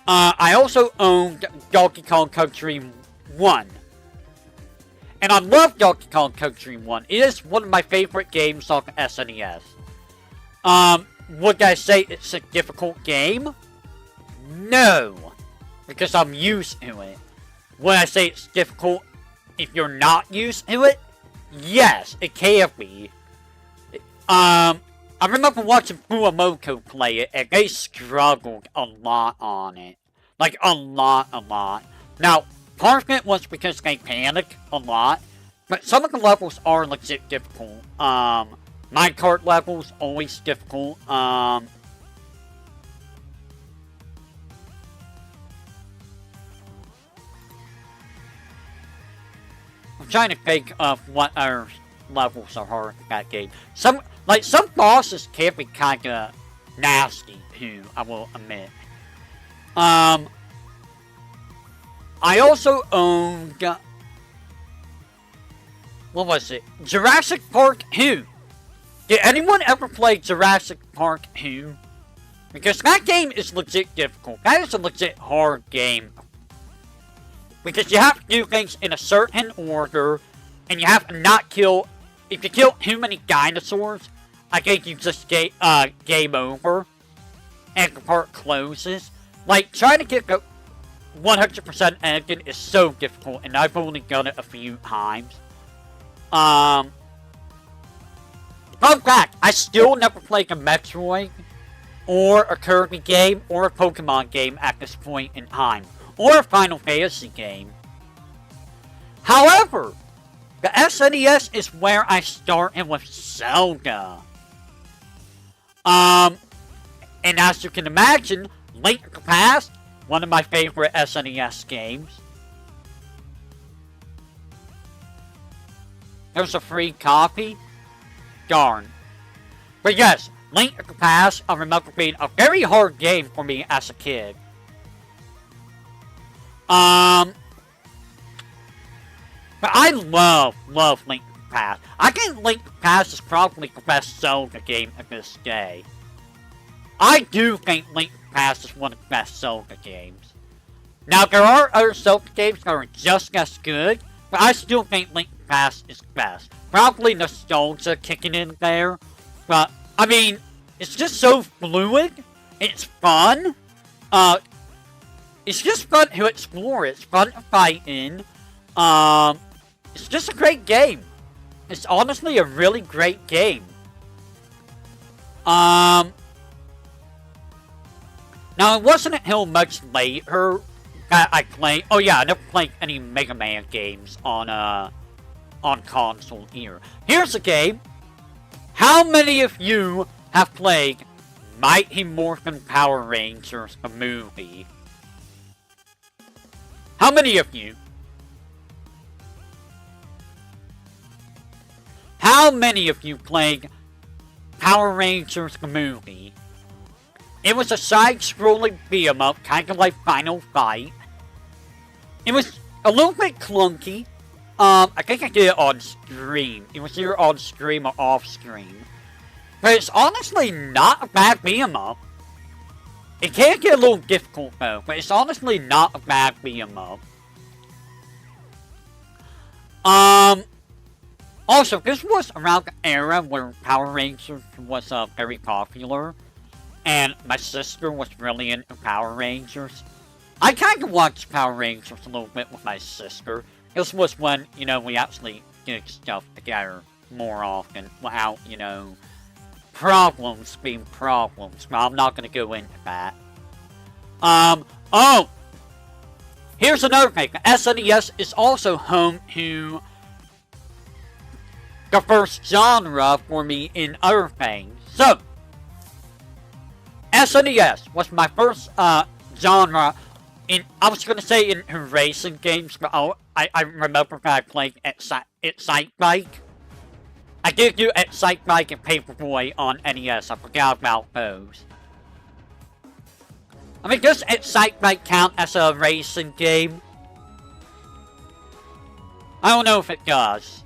I also owned Donkey Kong Country 1. And I love Donkey Kong Country 1. It is one of my favorite games on the SNES. Would I say it's a difficult game? No. Because I'm used to it. Would I say it's difficult if you're not used to it? Yes, it can be. I remember watching Fuwamoto play it, and they struggled a lot on it. Like, a lot. Now, part of it was because they panicked a lot, but some of the levels are legit difficult. Minecart levels, always difficult. I'm trying to think of what other levels are hard in that game. Some bosses can be kinda nasty too, I will admit. I also owned, what was it? Jurassic Park 2. Did anyone ever play Jurassic Park 2? Because that game is legit difficult. That is a legit hard game. Because you have to do things in a certain order, and you have to not kill. If you kill too many dinosaurs, I think you just game over, and the part closes. Like, trying to get the 100% ending is so difficult, and I've only done it a few times. Fun fact, I still never played a Metroid, or a Kirby game, or a Pokemon game at this point in time, or a Final Fantasy game. However, the SNES is where I started with Zelda. And as you can imagine, Link to the Past, one of my favorite SNES games. There's a free copy. Darn. But yes, Link to the Past, I remember being a very hard game for me as a kid. But I love Link to the Past. I think Link to the Past is probably the best Zelda game of this day. I do think Link to the Past is one of the best Zelda games. Now, there are other Zelda games that are just as good, but I still think Link to the Past is the best. Probably nostalgia kicking in there, but, I mean, it's just so fluid, it's fun, it's just fun to explore, it's fun to fight in, it's just a great game. It's honestly a really great game. Now, it wasn't until much later that I played. Oh yeah, I never played any Mega Man games on console here. Here's a game. How many of you have played Mighty Morphin Power Rangers, the movie? How many of you? How many of you played Power Rangers, the movie? It was a side-scrolling beat-em-up, kind of like Final Fight. It was a little bit clunky. I think I did it on stream. It was either on stream or off stream. But it's honestly not a bad beat-em-up. It can get a little difficult though, but it's honestly not a bad beat-em-up. Also, this was around the era where Power Rangers was very popular. And my sister was really into Power Rangers. I kind of watched Power Rangers a little bit with my sister. This was when, you know, we actually did stuff together more often without, you know, problems being problems. But I'm not going to go into that. Oh! Here's another thing. The SNES is also home to the first genre for me in other things. So, SNES was my first genre in, I was going to say in racing games, but I remember that I played Excitebike. I did do Excitebike and Paperboy on NES, I forgot about those. I mean, does Excitebike count as a racing game? I don't know if it does.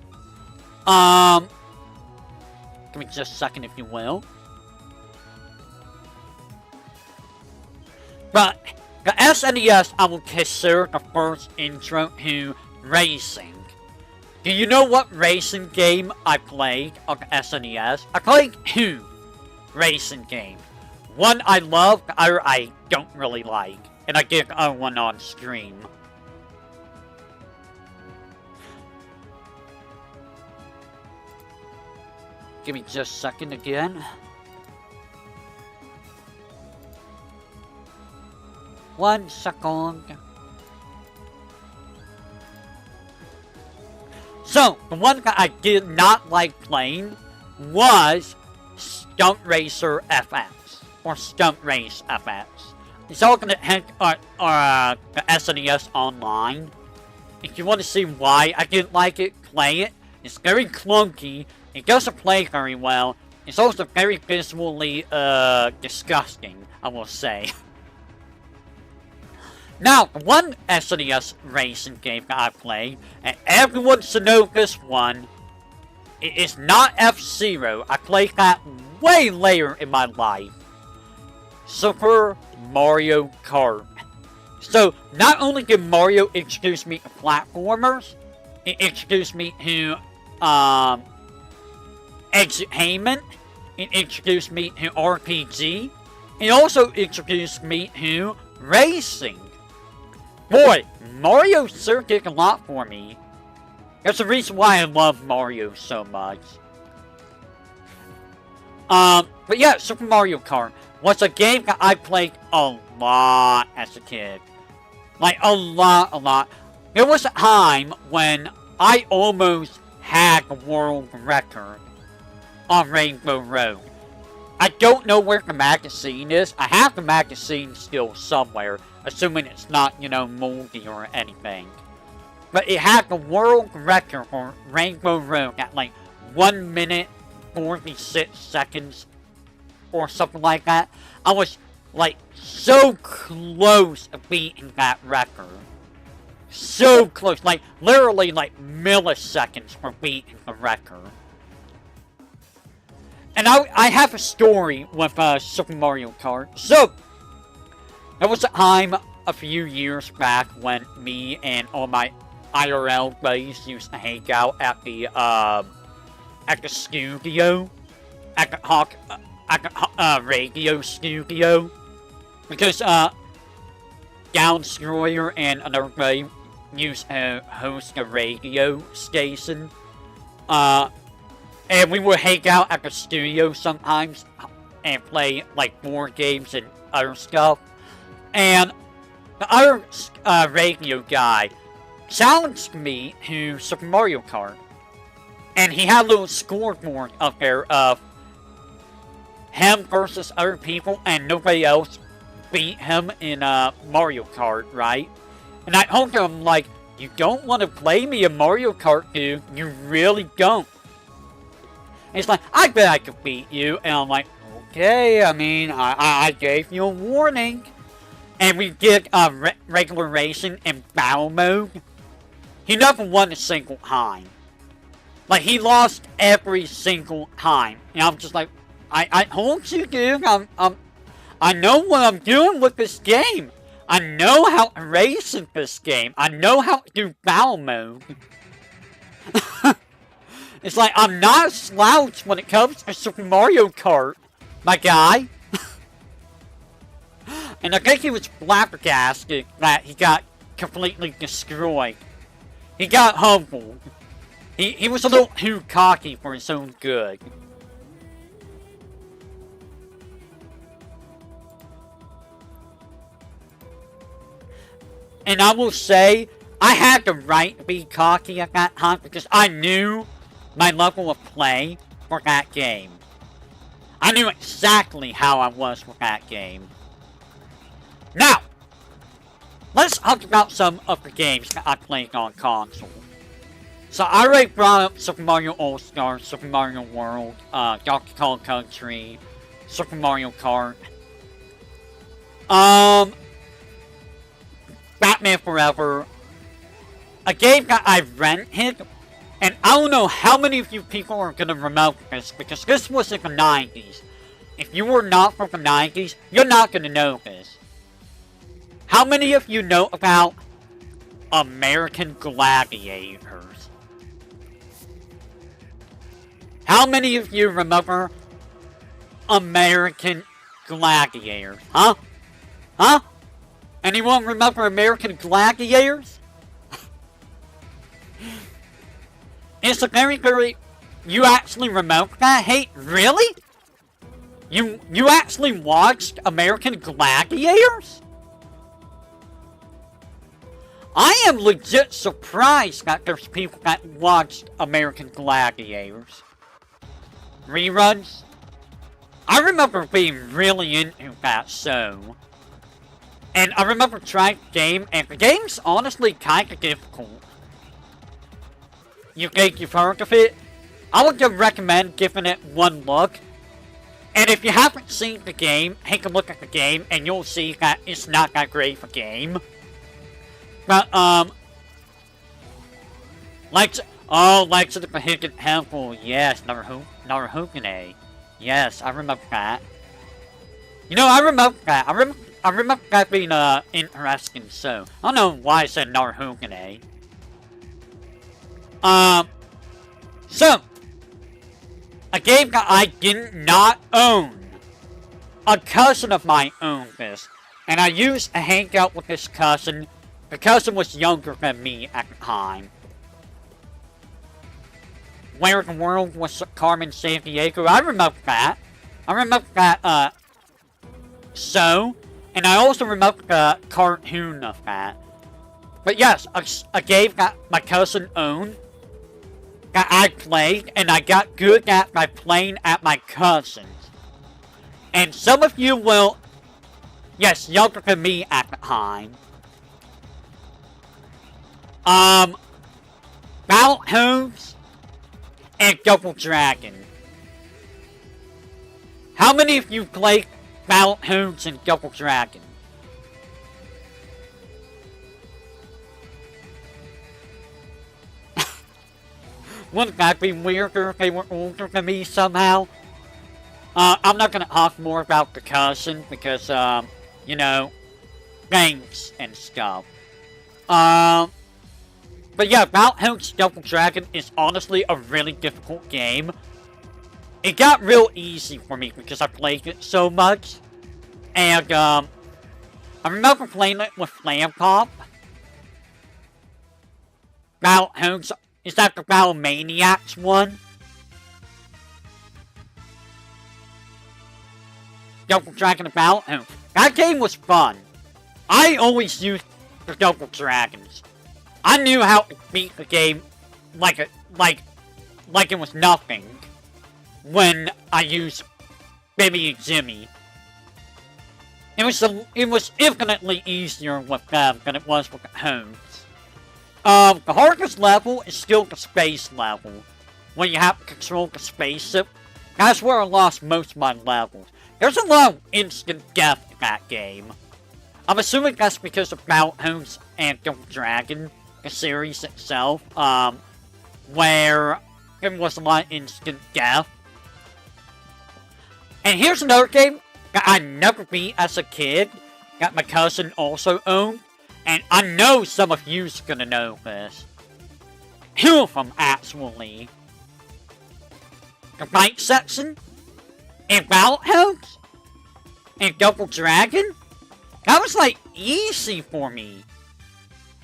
Give me just a second, if you will. But the SNES, I will consider the first intro to racing. Do you know what racing game I played on the SNES? I played 2 racing games. One I love, the other I don't really like. And I get the other one on stream. Give me just a second again. One second. So, the one that I did not like playing was Stunt Racer FX. Or Stunt Race FX. It's all gonna hit the SNES online. If you want to see why I didn't like it, play it. It's very clunky. It doesn't play very well. It's also very visually disgusting, I will say. Now, one SNES racing game that I played, and everyone should know this one, it is not F-Zero. I played that way later in my life. Super Mario Kart. So, not only did Mario introduce me to platformers, it introduced me to, entertainment, it introduced me to RPG, it also introduced me to racing. Boy, Mario sure did a lot for me. That's the reason why I love Mario so much. But yeah, Super Mario Kart was a game that I played a lot as a kid. Like, a lot. There was a time when I almost had the world record on Rainbow Road. I don't know where the magazine is. I have the magazine still somewhere, assuming it's not, you know, moldy or anything. But it had the world record for Rainbow Road at like 1 minute, 46 seconds, or something like that. I was, like, so close to beating that record. So close, like, literally, like, milliseconds for beating the record. And I have a story with Super Mario Kart. So, there was a time a few years back when me and all my IRL buddies used to hang out at the studio, at the radio studio, because Downstroyer and another buddy used to host a radio station. And we would hang out at the studio sometimes and play, like, board games and other stuff. And the other radio guy challenged me to Super Mario Kart. And he had a little scoreboard up there of him versus other people, and nobody else beat him in Mario Kart, right? And I told him, like, you don't want to play me in Mario Kart, dude. You really don't. And he's like, I bet I could beat you. And I'm like, okay, I mean, I gave you a warning. And we did regular racing in battle mode. He never won a single time. Like, he lost every single time. And I'm just like, I told you, dude, I know what I'm doing with this game. I know how to race in this game. I know how to do battle mode. It's like, I'm not a slouch when it comes to Super Mario Kart, my guy. And I think he was flabbergasted that he got completely destroyed. He got humbled. He was a little too cocky for his own good. And I will say, I had the right to be cocky at that time because I knew my level of play for that game. I knew exactly how I was with that game. Now, let's talk about some of the games that I played on console. So I already brought up Super Mario All-Stars, Super Mario World, Donkey Kong Country, Super Mario Kart. Batman Forever. A game that I rented And I don't know how many of you people are gonna remember this, because this was in the 90s. If you were not from the 90s, you're not gonna know this. How many of you know about American Gladiators? How many of you remember American Gladiators? Huh? Huh? Anyone remember American Gladiators? It's a very... You actually remember that? Hey, really? You actually watched American Gladiators? I am legit surprised that there's people that watched American Gladiators. Reruns? I remember being really into that show. And I remember trying the game, and the game's honestly kind of difficult. You think you've heard of it? I would recommend giving it one look. And if you haven't seen the game, take a look at the game, and you'll see that it's not that great of a game. But, Lights of the Hidden Temple, yes, Naruhokune. Yes, I remember that. You know, I remember that. I remember that being, interesting show. I don't know why I said Naruhokune. So, a game that I did not own. A cousin of mine owned this, and I used to hang out with this cousin. The cousin was younger than me at the time. Where the World was Carmen Sandiego, I remember that. I remember that, show, and I also remember the cartoon of that. But yes, a game that my cousin owned, that I played, and I got good at by playing at my cousin's. And some of you will, yes, younger than me at the time. Battletoads and Double Dragon. How many of you played Battletoads and Double Dragon? Wouldn't that be weirder if they were older than me somehow? I'm not gonna talk more about the cousin because, you know, thanks and stuff. But yeah, Battletoads Double Dragon is honestly a really difficult game. It got real easy for me because I played it so much. And, I remember playing it with Flam Pop. Battletoads, is that the Battle Maniacs one? Double Dragon and Battletoads. That game was fun. I always used the Double Dragons. I knew how to beat the game like it was nothing when I used Bimmy and Jimmy. It was infinitely easier with them than it was with the homes. The hardest level is still the space level, when you have to control the spaceship. That's where I lost most of my levels. There's a lot of instant death in that game. I'm assuming that's because of Battletoads and Double Dragon, the series itself, where there was a lot of instant death. And here's another game that I never beat as a kid, that my cousin also owned, and I know some of you's gonna know this. Two of them, actually. The fight section, and Battletoads, and Double Dragon. That was, like, easy for me.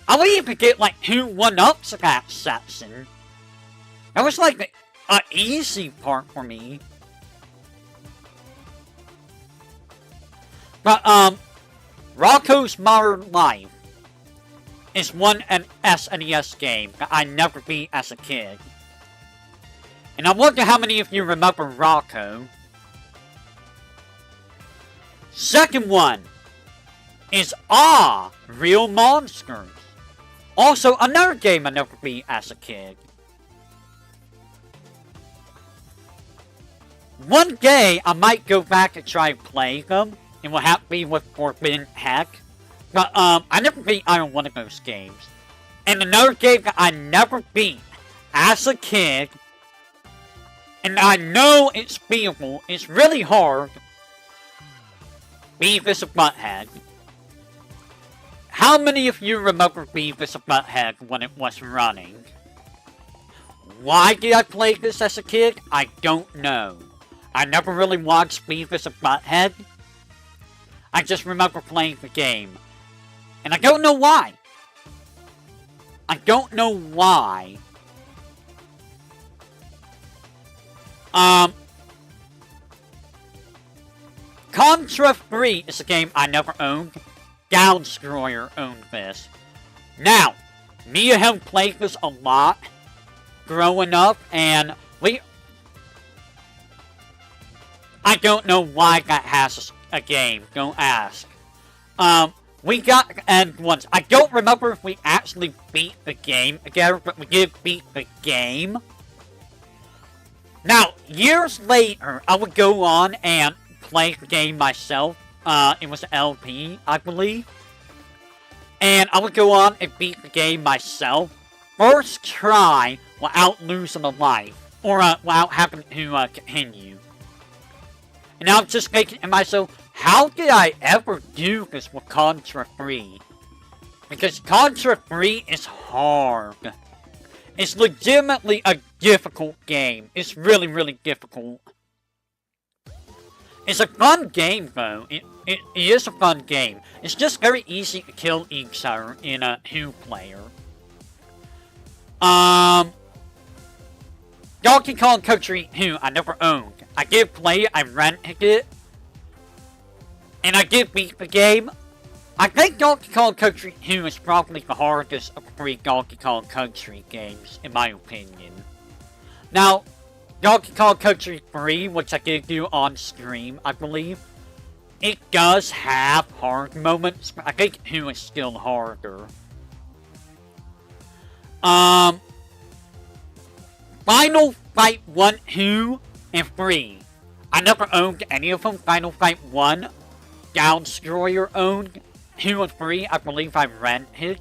I would even get, like, 2 1-ups of that section. That was, like, an easy part for me. But, Rocco's Modern Life is one SNES game that I never beat as a kid. And I wonder how many of you remember Rocco. Second one is Real Monsters. Also, another game I never beat as a kid. One day, I might go back and try and play them. It will have to be with Forbidden Heck. But, I never beat either one of those games. And another game that I never beat as a kid, and I know it's beatable, it's really hard, Beavis and Butthead. How many of you remember Beavis and Butthead when it was running? Why did I play this as a kid? I don't know. I never really watched Beavis and Butthead. I just remember playing the game. And I don't know why. I don't know why. Contra 3 is a game I never owned. Downscroyer owned this. Now, me and him played this a lot growing up, and I don't know why that has a game. Don't ask. We got and once. I don't remember if we actually beat the game together, but we did beat the game. Now, years later, I would go on and play the game myself. It was an LP, I believe. And I would go on and beat the game myself. First try without losing a life. Or without having to continue. And I'm just thinking to myself, how did I ever do this with Contra 3? Because Contra 3 is hard. It's legitimately a difficult game. It's really, really difficult. It's a fun game, though. It is a fun game. It's just very easy to kill each other in a two-player. Donkey Kong Country 2, I never owned. I did play it, I rented it. And I did beat the game. I think Donkey Kong Country 2 is probably the hardest of the 3 Donkey Kong Country games, in my opinion. Now, Donkey Kong Country 3, which I did do on stream, I believe, it does have hard moments, but I think 2 is still harder. Final Fight 1, 2, and 3. I never owned any of them. Final Fight 1, Downscroyer owned. 2 and 3, I believe I rented.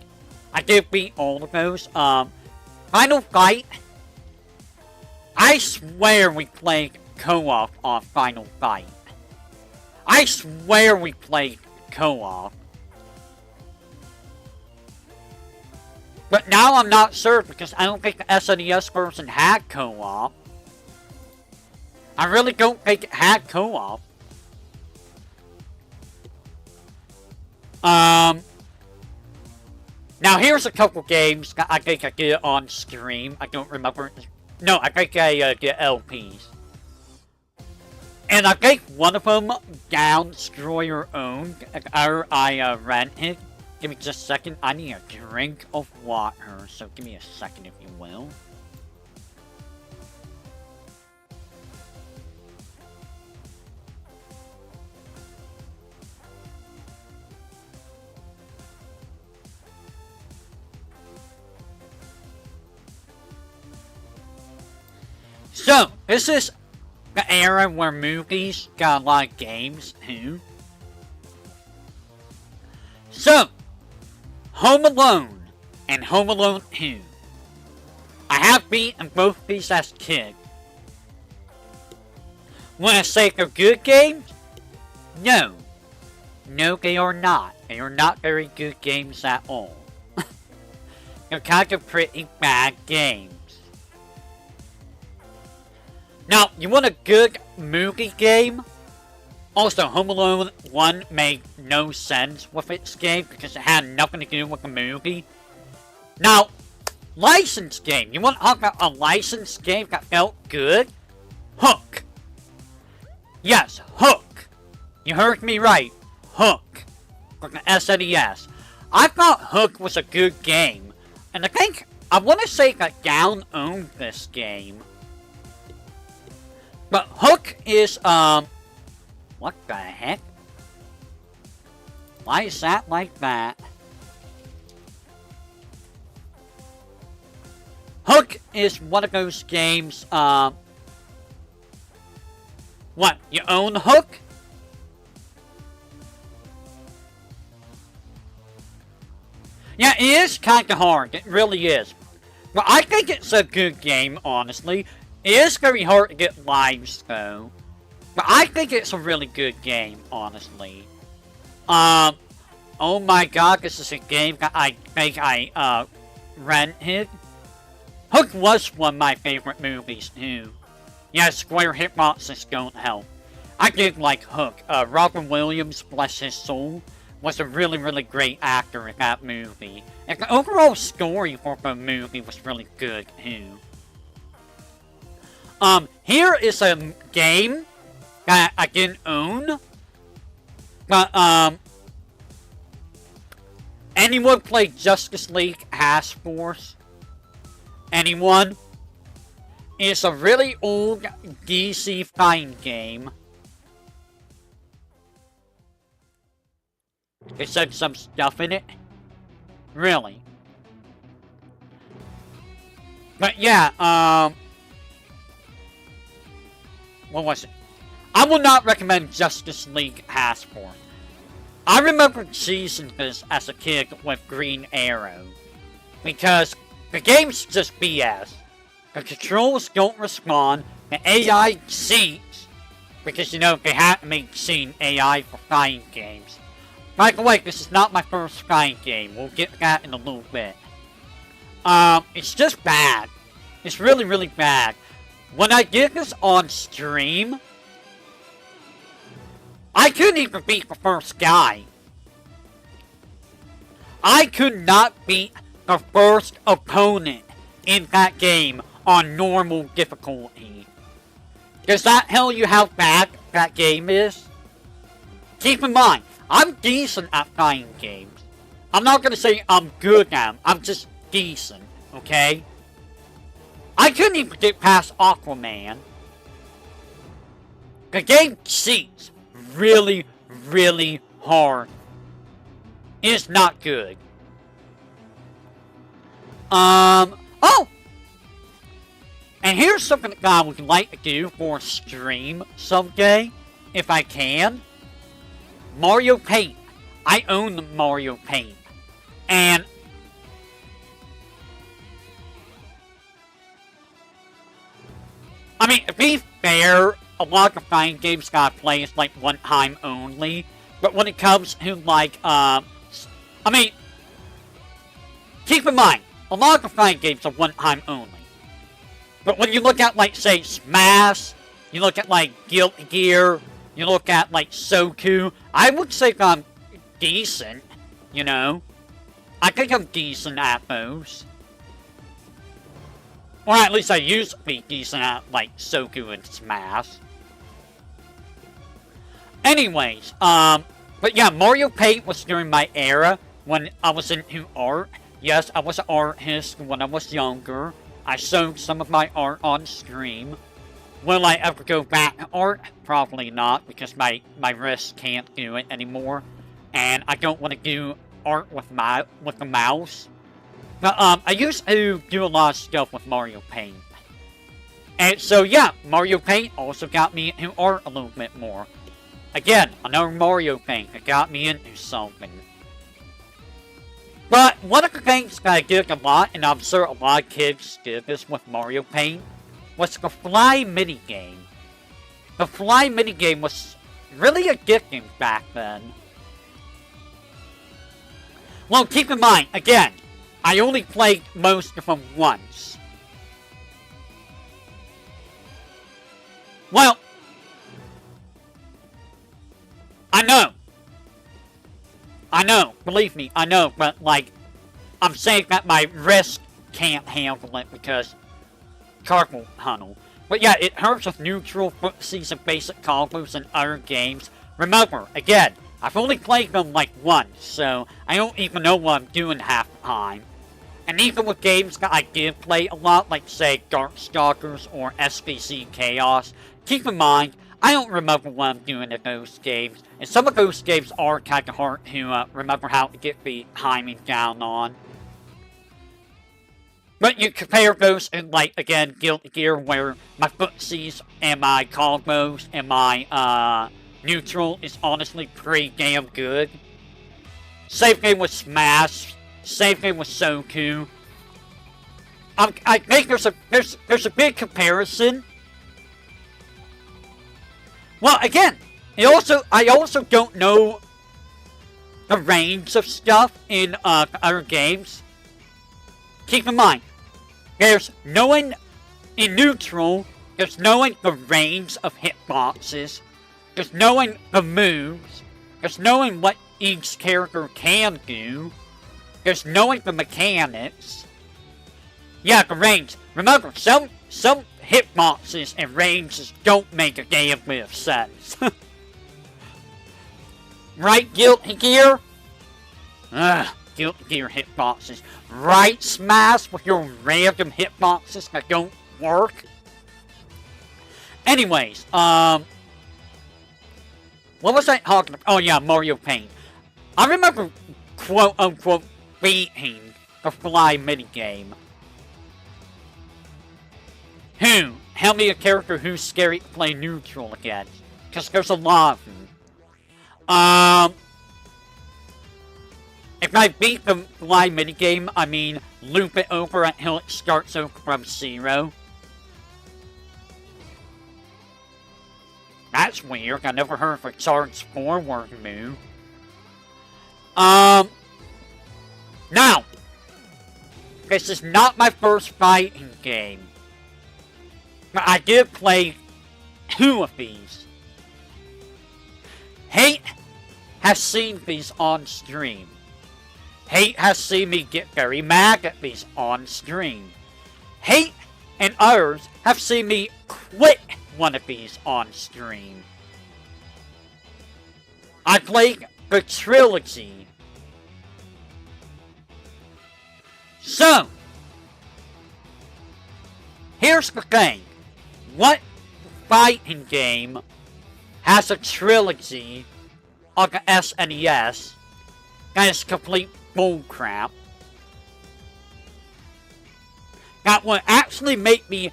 I did beat all of those. Final Fight, I swear we played co-op on Final Fight. I swear we played co-op. But now I'm not sure because I don't think the SNES version had co-op. I really don't think it had co-op. Now here's a couple games that I think I did on stream. I don't remember. No, I think I did LPs. And I think one of them, Downscroyer owned, I rented. Give me just a second. I need a drink of water, so give me a second if you will. So, this is the era where movies got a lot of games, too. So, Home Alone and Home Alone 2. I have beaten both of these as a kid. When I say they're good games? No. No, they are not. They are not very good games at all. They're kind of pretty bad games. Now, you want a good movie game? Also, Home Alone 1 made no sense with its game because it had nothing to do with the movie. Now, licensed game. You want to talk about a licensed game that felt good? Hook. Yes, Hook. You heard me right. Hook. For the SNES. I thought Hook was a good game. And I want to say that Down owned this game. But Hook is, what the heck? Why is that like that? Hook is one of those games, what? You own Hook? Yeah, it is kinda hard. It really is. Well, I think it's a good game, honestly. It is very hard to get lives, though. But I think it's a really good game, honestly. Oh my god, this is a game that I think I, rented. Hook was one of my favorite movies, too. Yeah, square hitboxes don't help. I did like Hook. Robin Williams, bless his soul, was a really, really great actor in that movie. And the overall story for the movie was really good, too. Here is a game that I didn't own. But, anyone play Justice League Task Force? Anyone? It's a really old DC fighting game. They said some stuff in it? Really? But yeah, what was it? I will not recommend Justice League Task Force. I remember seeing this as a kid with Green Arrow. Because the game's just BS. The controls don't respond. The AI cheats. Because, you know, they have to make scene AI for fighting games. By the way, this is not my first fighting game. We'll get to that in a little bit. It's just bad. It's really, really bad. When I did this on stream, I couldn't even beat the first guy. I could not beat the first opponent in that game on normal difficulty. Does that tell you how bad that game is? Keep in mind, I'm decent at fighting games. I'm not gonna say I'm good at them, I'm just decent, okay? I couldn't even get past Aquaman. The game cheats really, really hard. It's not good. Oh! And here's something that I would like to do for a stream someday, if I can. Mario Paint. I own the Mario Paint. And I mean, to be fair, a lot of the fighting games that I play is like one time only. But when it comes to like, I mean, keep in mind, a lot of the fighting games are one time only. But when you look at like, say, Smash, you look at like Guilty Gear, you look at like Soku, I would say I'm decent, you know? I think I'm decent at those. Or at least I used to be decent at, like, Soku and Smash. Anyways, but yeah, Mario Paint was during my era when I was into art. Yes, I was an artist when I was younger. I showed some of my art on stream. Will I ever go back to art? Probably not, because my wrist can't do it anymore. And I don't want to do art with the mouse. But, I used to do a lot of stuff with Mario Paint. And so, yeah, Mario Paint also got me into art a little bit more. Again, another Mario Paint that got me into something. But, one of the things that I did a lot, and I'm sure a lot of kids did this with Mario Paint, was the fly minigame. The fly minigame was really addicting back then. Well, keep in mind, again, I only played most of them once. Well, I know, believe me, I know, but like, I'm saying that my wrist can't handle it because carpal tunnel. But yeah, it hurts with neutral, footsies, and basic combos and other games. Remember, again, I've only played them like once, so I don't even know what I'm doing half the time. And even with games that I did play a lot, like say Darkstalkers or SBC Chaos, keep in mind, I don't remember what I'm doing in those games. And some of those games are kind of hard to remember how to get the timing down on. But you compare those in, like, again, Guilty Gear, where my footsies and my combos and my neutral is honestly pretty damn good. Same thing with Smash. Same thing with Soku. I think there's a big comparison. Well, again, I also don't know the range of stuff in other games. Keep in mind, there's knowing in neutral, there's knowing the range of hitboxes, there's knowing the moves, there's knowing what each character can do, there's knowing the mechanics. Yeah, the range. Remember, some hitboxes and ranges don't make a damn bit of sense. Right, Guilty Gear? Ugh, Guilty Gear hitboxes. Right, Smash, with your random hitboxes that don't work. Anyways, what was I talking about? Oh yeah, Mario Paint. I remember, quote-unquote, beating the fly minigame. Help me a character who's scary to play neutral against. Because there's a lot of them. If I beat the fly minigame, I mean loop it over until it starts over from 0. That's weird. I never heard of a charge forward move. Now, this is not my first fighting game. But I did play 2 of these. Hate has seen these on stream. Hate has seen me get very mad at these on stream. Hate and others have seen me quit one of these on stream. I played the trilogy. So, here's the thing. What fighting game has a trilogy on the SNES that is complete bullcrap? That would actually make me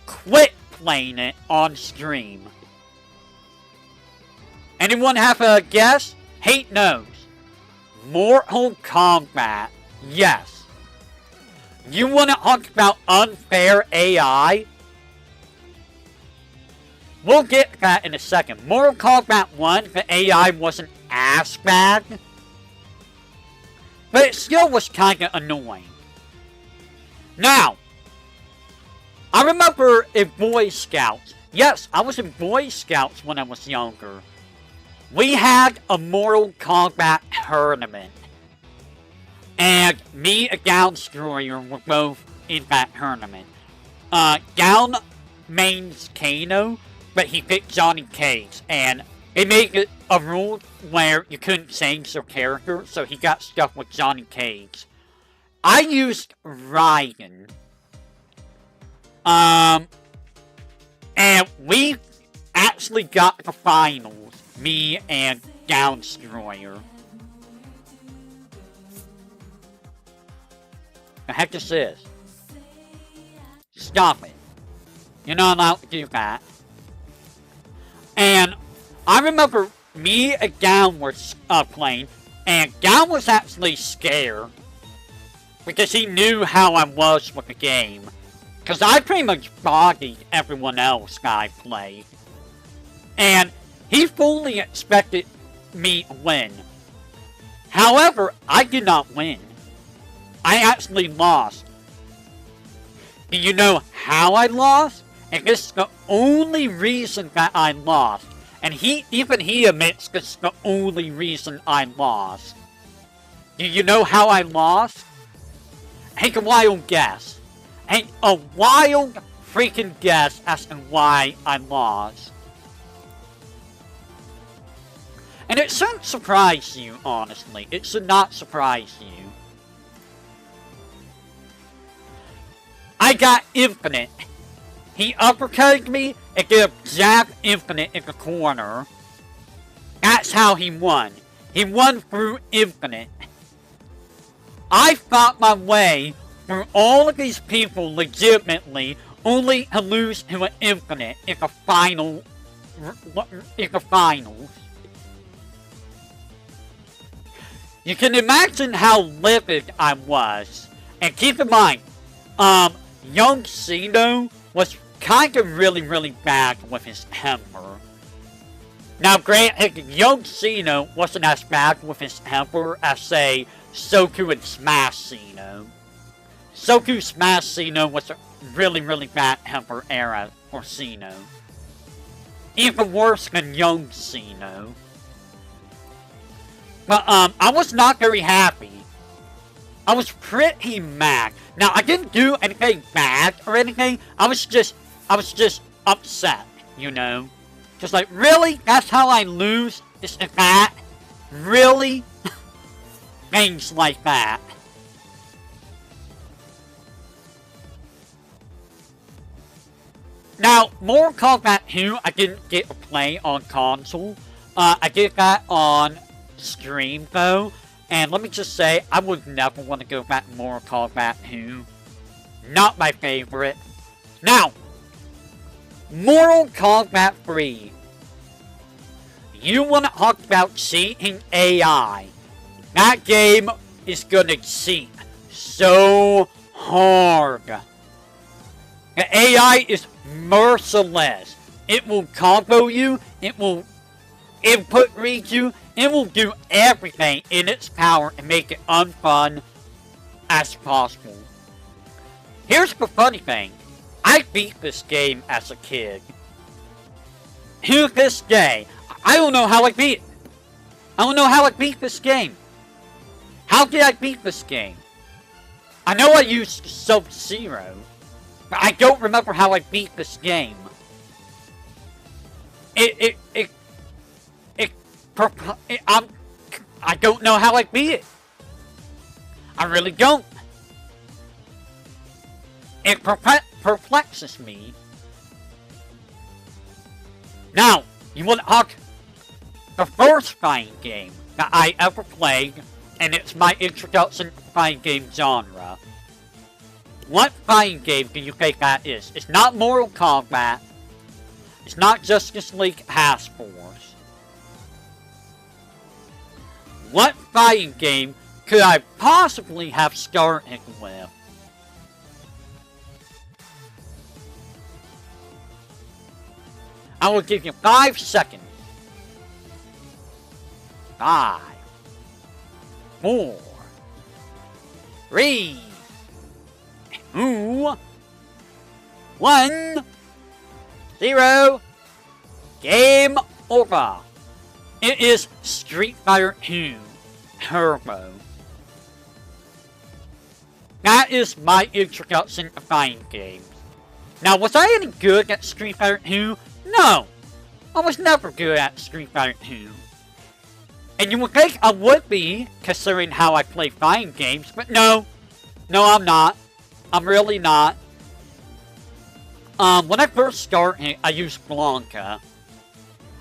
quit playing it on stream. Anyone have a guess? Hate knows. Mortal Kombat. Yes. You want to talk about unfair AI? We'll get to that in a second. Mortal Kombat 1, the AI wasn't as bad. But it still was kind of annoying. Now, I remember in Boy Scouts. Yes, I was in Boy Scouts when I was younger. We had a Mortal Kombat tournament. And me and Destroyer were both in that tournament. Down mains Kano, but he picked Johnny Cage. And they made it a rule where you couldn't change your character, so he got stuck with Johnny Cage. I used Raiden. And we actually got the finals, me and Destroyer. The heck this is? Stop it. You're not allowed to do that. And I remember me and Gown were playing, and Gown was actually scared. Because he knew how I was with the game. Because I pretty much bodied everyone else that I played. And he fully expected me to win. However, I did not win. I actually lost. Do you know how I lost? And this is the only reason that I lost. And even he admits this is the only reason I lost. Do you know how I lost? Take a wild guess. Take a wild freaking guess as to why I lost. And it shouldn't surprise you, honestly. It should not surprise you. I got Infinite. He uppercutted me and did a jab Infinite in the corner. That's how he won. He won through Infinite. I fought my way through all of these people legitimately, only to lose to an Infinite in the finals. You can imagine how livid I was. And keep in mind, Young Sino was kind of really bad with his temper. Now granted, Young Sino wasn't as bad with his temper as, say, Soku and Smash Sino. Soku Smash Sino was a really bad temper era for Sino. Even worse than Young Sino. But, I was not very happy. I was pretty mad. Now, I didn't do anything bad or anything. I was just upset, you know? Just like, really? That's how I lose? Is that? Really? Things like that. Now, Mortal Kombat 2, I didn't get to play on console. I did that on stream, though. And let me just say, I would never want to go back to Mortal Kombat 2. Not my favorite. Now, Mortal Kombat 3. You want to talk about cheating AI. That game is gonna cheat so hard. The AI is merciless. It will combo you. It will input read you. It will do everything in its power to make it unfun as possible. Here's the funny thing. I beat this game as a kid. To this day, I don't know how I beat it. I don't know how I beat this game. How did I beat this game? I know I used Sub-Zero, but I don't remember how I beat this game. I don't know how I beat it. I really don't. It perplexes me. Now, you want to talk the first fighting game that I ever played, and it's my introduction to fighting game genre. What fighting game do you think that is? It's not Mortal Kombat. It's not Justice League Task Force. What fighting game could I possibly have started with? I will give you 5 seconds. 5, 4, 3, 2, 1, 0. Game over. It is Street Fighter 2 Turbo. That is my introduction to fighting games. Now, was I any good at Street Fighter 2? No! I was never good at Street Fighter 2. And you would think I would be, considering how I play fighting games, but no. No, I'm not. I'm really not. When I first started, I used Blanca.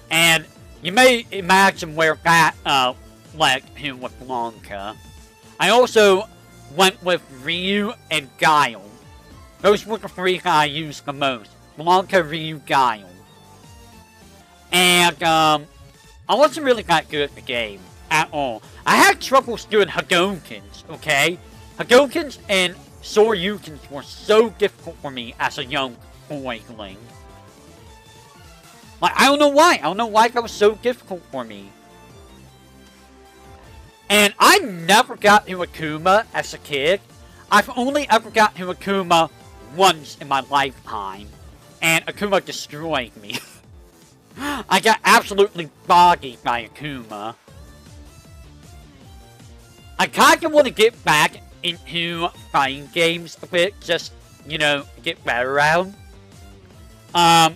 And you may imagine where that, led to with Blanca. I also went with Ryu and Guile. Those were the 3 that I used the most. Blanca, Ryu, Guile. And, I wasn't really that good at the game at all. I had troubles doing Hadokens, okay? Hadokens and Soryukens were so difficult for me as a young boyling. Like, I don't know why. I don't know why that was so difficult for me. And I never got to Akuma as a kid. I've only ever got to Akuma once in my lifetime. And Akuma destroyed me. I got absolutely bodied by Akuma. I kinda want to get back into fighting games a bit, just, you know, get better at them.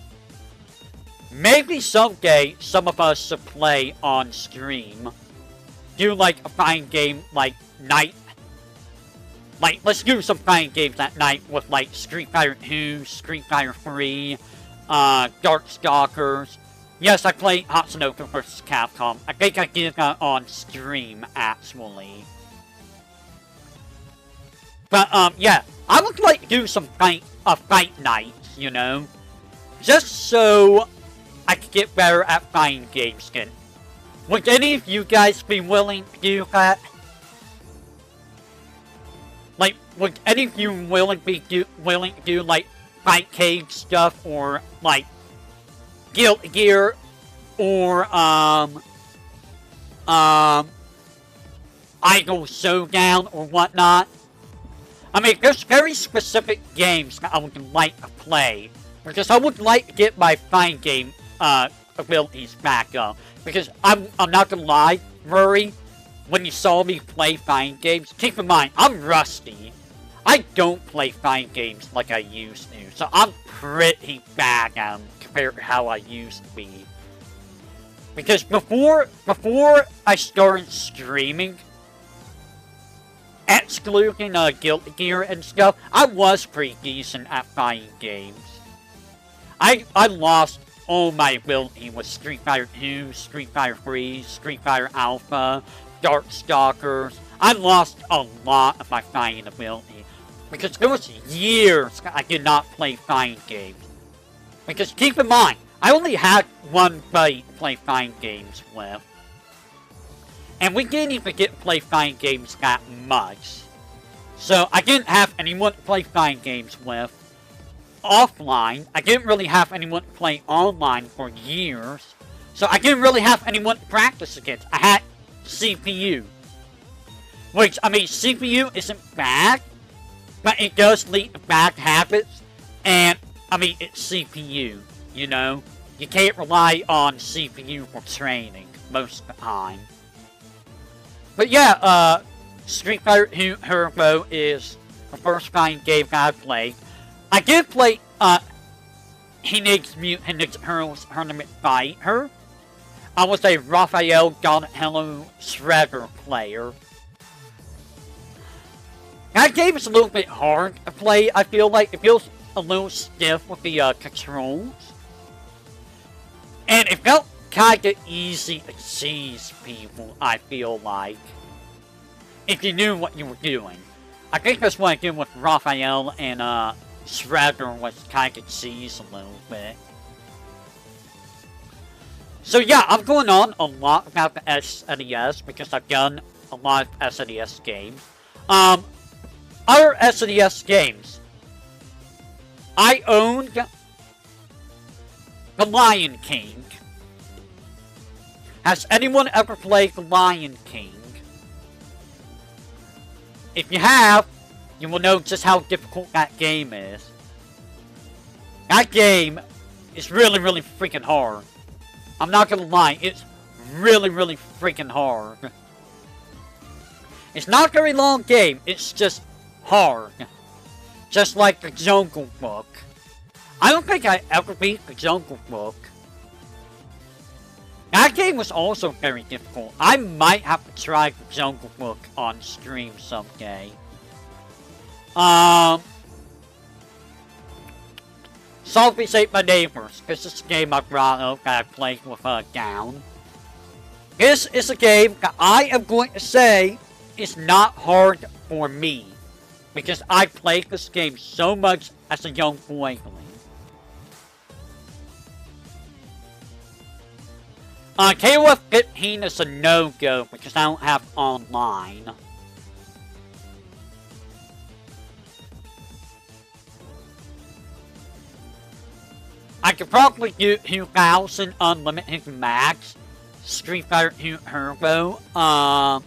Maybe someday some of us should play on stream. Do like a fighting game like night. Like, let's do some fighting games at night with like Street Fighter 2, Street Fighter 3, Darkstalkers. Yes, I played Tatsunoko vs. Capcom. I think I did that on stream, actually. But, yeah. I would like to do some fight nights, you know? Just so I could get better at fighting games again. Would any of you guys be willing to do that? Like, would any of you willing to do like fight cage stuff or like Guild Gear or Idol Showdown or whatnot? I mean, there's very specific games that I would like to play, because I would like to get my fighting game abilities back up. Because I'm not gonna lie, Murray, when you saw me play fighting games, keep in mind, I'm rusty. I don't play fighting games like I used to, so I'm pretty bad at them compared to how I used to be. Because before I started streaming, excluding Guild Gear and stuff, I was pretty decent at fighting games. I lost all my ability with Street Fighter 2, Street Fighter 3, Street Fighter Alpha, Darkstalkers. I lost a lot of my fighting ability. Because there was years I did not play fighting games. Because keep in mind, I only had one buddy to play fighting games with. And we didn't even get to play fighting games that much. So I didn't have anyone to play fighting games with offline. I didn't really have anyone to play online for years. So I didn't really have anyone to practice against. I had CPU. Which, I mean, CPU isn't bad, but it does lead to bad habits. And, I mean, it's CPU, you know? You can't rely on CPU for training most of the time. But yeah, Street Fighter 2 Turbo is the first fighting game that I played. I did play Teenage Mutant Ninja Turtles Tournament Fighter. I was a Raphael Donatello Shredder player. That game is a little bit hard to play. I feel like it feels a little stiff with the controls. And it felt kinda easy to cheese people, I feel like. If you knew what you were doing. I think that's what I did with Raphael and Shredder, was kinda cheese a little bit. So yeah, I'm going on a lot about the SNES because I've done a lot of SNES games. Other SNES games. I owned The Lion King. Has anyone ever played The Lion King? If you have, you will know just how difficult that game is. That game is really, really freaking hard. I'm not gonna lie, it's really, really freaking hard. It's not a very long game, it's just hard. Just like the Jungle Book. I don't think I ever beat the Jungle Book. That game was also very difficult. I might have to try the Jungle Book on stream someday. Zombies Ate My Neighbors. This is a game I brought up that I played with Down. This is a game that I am going to say is not hard for me. Because I played this game so much as a young boy. KOF 15 is a no-go because I don't have online. I could probably do 2000 Unlimited Max, Street Fighter 2 Turbo. I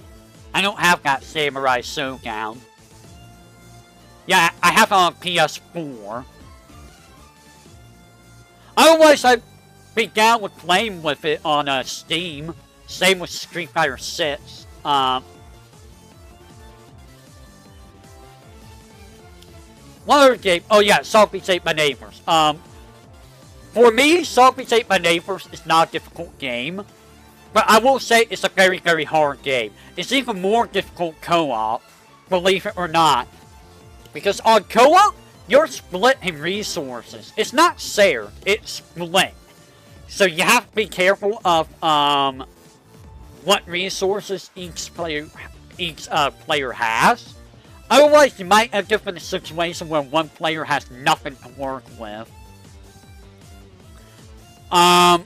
don't have that Samurai Showdown. Yeah, I have it on PS4. Otherwise, I'd be down with playing with it on Steam. Same with Street Fighter 6. One other game. Oh yeah, Zombies Ate My Neighbors. For me, Zombies Ate My Neighbors is not a difficult game. But I will say it's a very, very hard game. It's even more difficult co-op, believe it or not. Because on co-op, you're splitting resources. It's not shared, it's split. So you have to be careful of what resources each player has. Otherwise, you might end up in a situation where one player has nothing to work with. Fun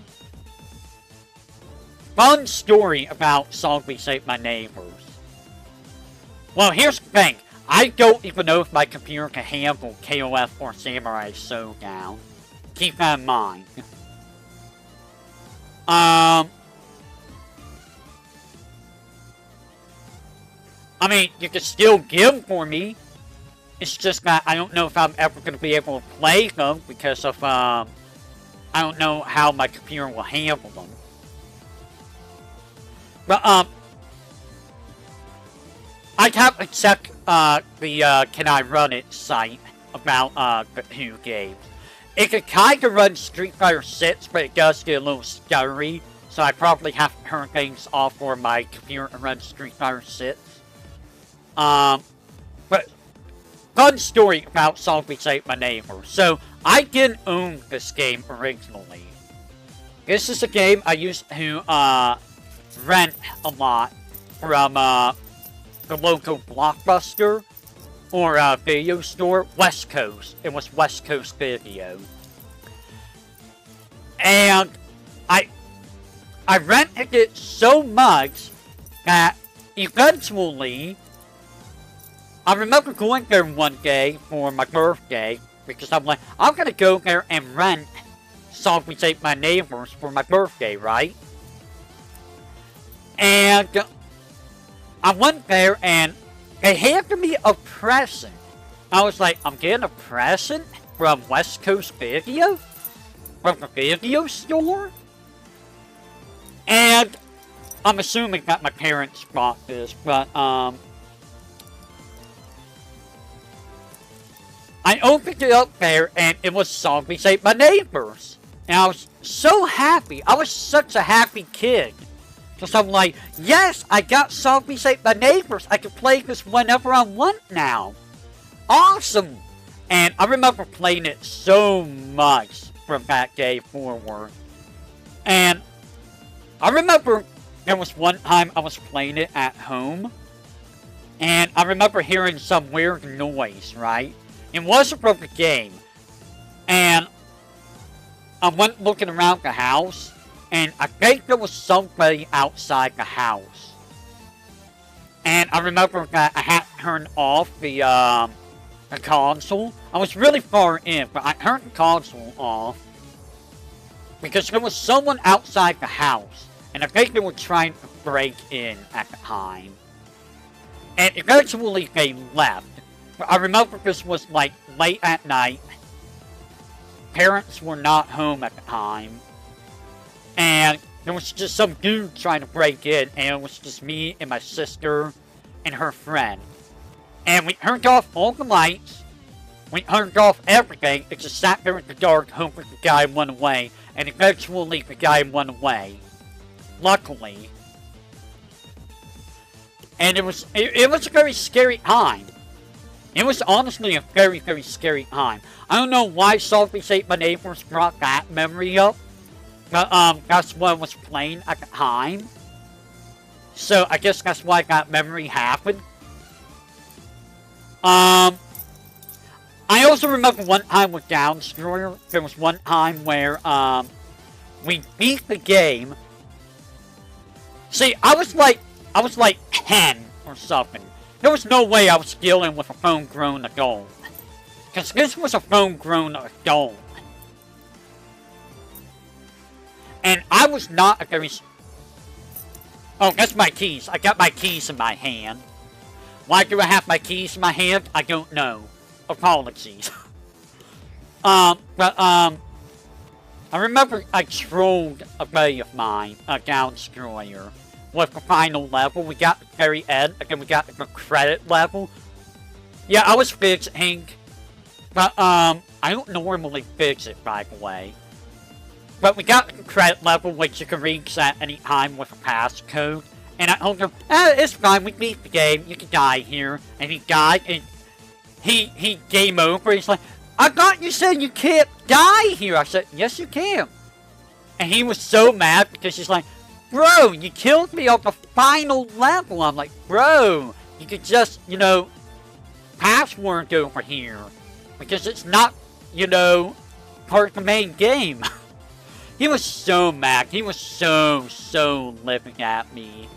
story about Zombies Ate My Neighbors. Well, here's the thing. I don't even know if my computer can handle KOF or Samurai Showdown. Keep that in mind. I mean, you can still give them for me. It's just that I don't know if I'm ever going to be able to play them because of, I don't know how my computer will handle them. But, I have to check, the, Can I Run It site about, the two games. It can kind of run Street Fighter 6, but it does get a little stuttery, so I probably have to turn things off for my computer to run Street Fighter 6. But fun story about Zombie Ate My Neighbor. So, I didn't own this game originally. This is a game I used to, rent a lot from, the local Blockbuster or, video store, West Coast. It was West Coast Video. And I rented it so much that eventually I remember going there one day for my birthday because I'm like, I'm gonna go there and rent Zombies Ate My Neighbors for my birthday, right? And I went there and they handed me a present. I was like, I'm getting a present from West Coast Video? From the video store? And I'm assuming that my parents bought this, but, I opened it up there, and it was Zombies Ate My Neighbors. And I was so happy. I was such a happy kid. Because I'm like, yes, I got Zombies Ate My Neighbors. I can play this whenever I want now. Awesome. And I remember playing it so much from that day forward. And I remember there was one time I was playing it at home. And I remember hearing some weird noise, right? It wasn't from the game. And I went looking around the house. And I think there was somebody outside the house. And I remember that I had to turn off the console. I was really far in, but I turned the console off. Because there was someone outside the house. And I think they were trying to break in at the time. And eventually they left. But I remember this was like late at night. Parents were not home at the time. And there was just some dude trying to break in. And it was just me and my sister and her friend. And we turned off all the lights. We turned off everything. It just sat there in the dark hoping the guy went away. And eventually the guy went away. Luckily. And it was a very scary time. It was honestly a very, very scary time. I don't know why Zombies Ate My Neighbors brought that memory up. But, that's what I was playing at the time. So, I guess that's why that memory happened. I also remember one time with Down Destroyer. There was one time where, we beat the game. See, I was like 10 or something. There was no way I was dealing with a full-grown adult. Because this was a full-grown adult. And I was not a very... Oh, that's my keys. I got my keys in my hand. Why do I have my keys in my hand? I don't know. Apologies. I remember I trolled a buddy of mine, a Down Destroyer, with the final level. We got the very end, and then we got the credit level. Yeah, I was fidgeting. But, I don't normally fidget, by the way. But we got the credit level, which you can reach at any time with a passcode. And I told him, it's fine, we beat the game, you can die here. And he died, and he game over. He's like, I thought you said you can't die here. I said, yes you can. And he was so mad because he's like, bro, you killed me on the final level. I'm like, bro, you could just, you know, password over here. Because it's not, you know, part of the main game. He was so mad. He was so living at me.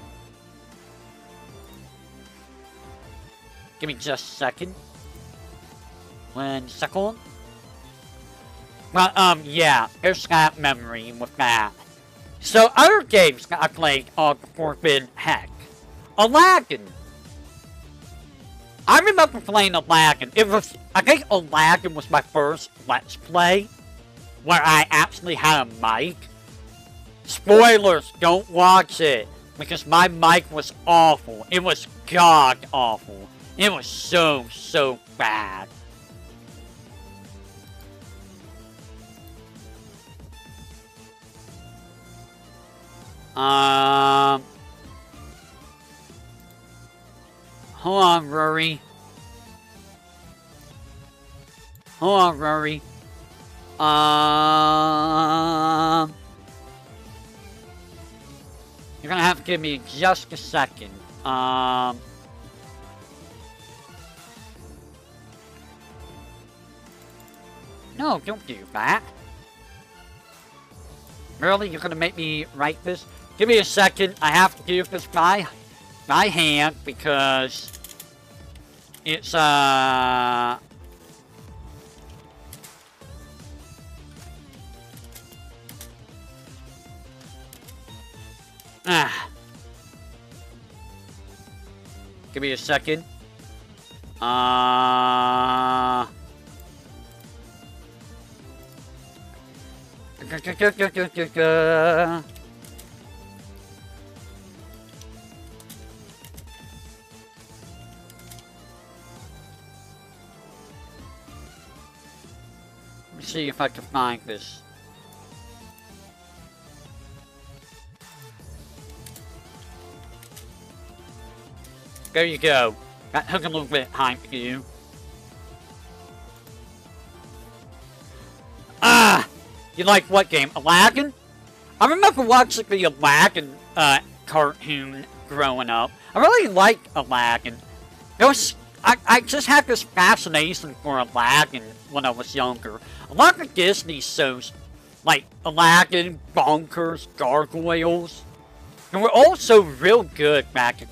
Give me just a second. 1 second. But, yeah, there's that memory with that. So, other games that I played on the Forbidden Heck. Aladdin. I remember playing Aladdin. I think Aladdin was my first Let's Play where I actually had a mic. Spoilers, don't watch it. Because my mic was awful. It was god awful. It was so bad. Hold on, Rory. Hold on, Rory. You're gonna have to give me just a second. No, don't do that. Really? You're gonna make me write this? Give me a second. I have to do this by hand because it's Give me a second. Let me see if I can find this. There you go. That took a little bit of time for you. You like what game? Aladdin? I remember watching the Aladdin cartoon growing up. I really liked Aladdin. I just had this fascination for Aladdin when I was younger. A lot of Disney shows, like Aladdin, Bonkers, Gargoyles, they were also real good back in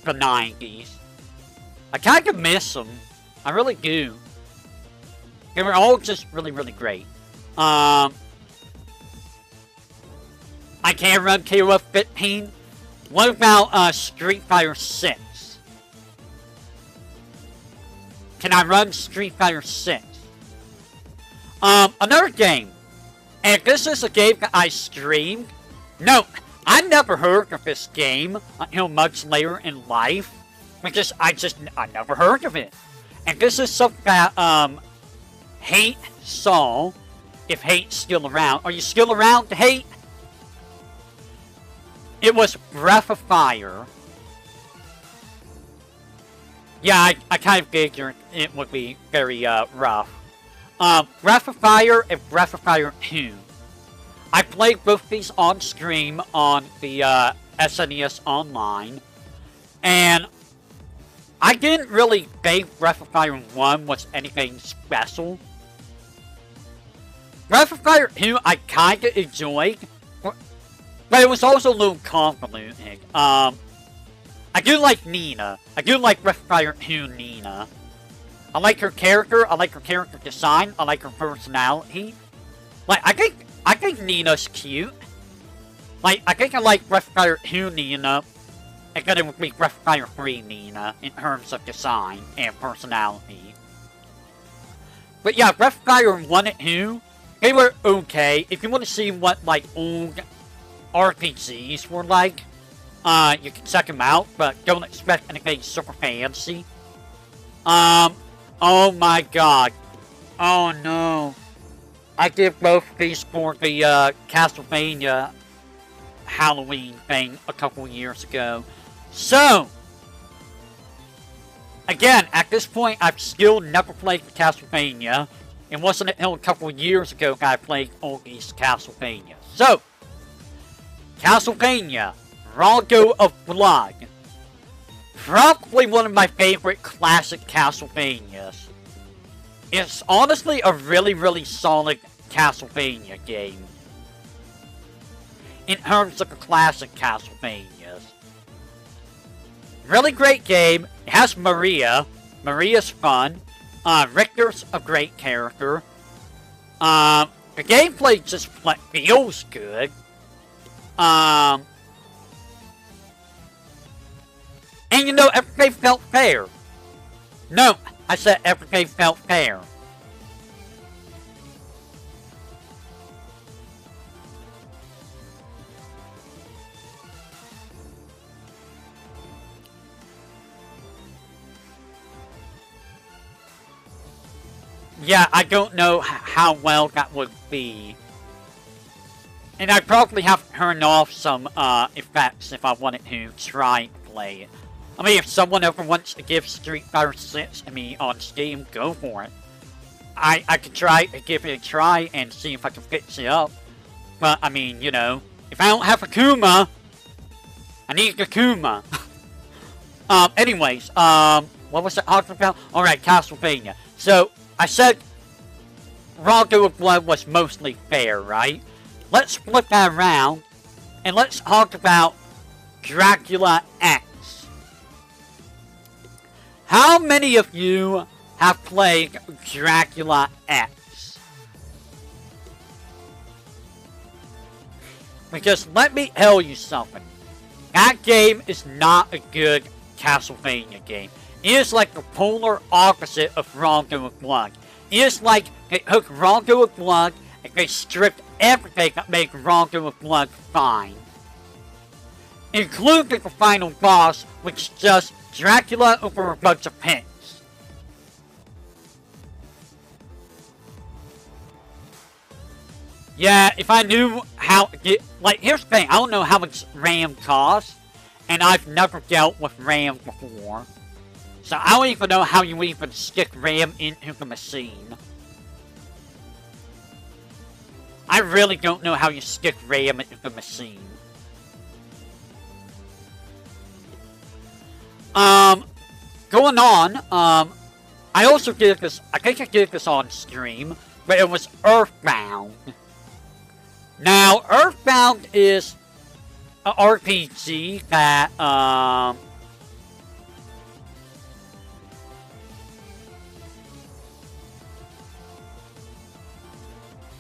the 90s. I kind of miss them. I really do. They were all just really great. I can't run KOF 15. What about Street Fighter 6? Can I run Street Fighter 6? Another game. And this is a game that I streamed. No, I never heard of this game until much later in life. Because I never heard of it. And this is something that, Hate saw. If Hate's still around. Are you still around, Hate? It was Breath of Fire. Yeah, I kind of figured it would be very, rough. Breath of Fire and Breath of Fire 2. I played both these on stream on the, SNES Online. And I didn't really think Breath of Fire 1 was anything special. Breath of Fire 2 I kinda enjoyed. But it was also a little convoluted. I do like Nina. I do like Breath of Fire 2 Nina. I like her character. I like her character design. I like her personality. Like, I think Nina's cute. Like, I think I like Breath of Fire 2 Nina. And then it would be Breath of Fire 3 Nina in terms of design and personality. But yeah, Breath of Fire 1 and 2, they were okay. If you want to see what, like, old RPGs were like, you can check them out, but don't expect anything super fancy. Oh my god. Oh no. I did both these for the, Castlevania Halloween thing a couple years ago. So, again, at this point, I've still never played Castlevania. It wasn't until a couple years ago that I played all these Castlevania. So, Castlevania, Rongo of Blood. Probably one of my favorite classic Castlevanias. It's honestly a really solid Castlevania game. In terms of the classic Castlevanias. Really great game. It has Maria. Maria's fun. Richter's a great character. The gameplay just feels good. And you know, everything felt fair. No, I said everything felt fair. Yeah, I don't know how well that would be. And I'd probably have to turn off some effects if I wanted to try and play it. I mean, if someone ever wants to give Street Fighter 6 to me on Steam, go for it. I could try to give it a try and see if I can fix it up. But, I mean, you know, if I don't have Akuma, I need Akuma. Anyways, what was it talking about? Alright, Castlevania. So, I said Rondo of Blood was mostly fair, right? Let's flip that around, and let's talk about Dracula X. How many of you have played Dracula X? Because let me tell you something. That game is not a good Castlevania game. It is like the polar opposite of Rondo of Blood. It is like they took Rondo of Blood and they stripped everything that made Rondo of Blood fine. Including the final boss, which is just Dracula over a bunch of pins. Yeah, if I knew how to get... Like, here's the thing, I don't know how much RAM costs, and I've never dealt with RAM before. So I don't even know how you even stick RAM into the machine. I really don't know how you stick RAM into the machine. Going on, I also did this, I think I did this on stream, but it was Earthbound. Now, Earthbound is an RPG that,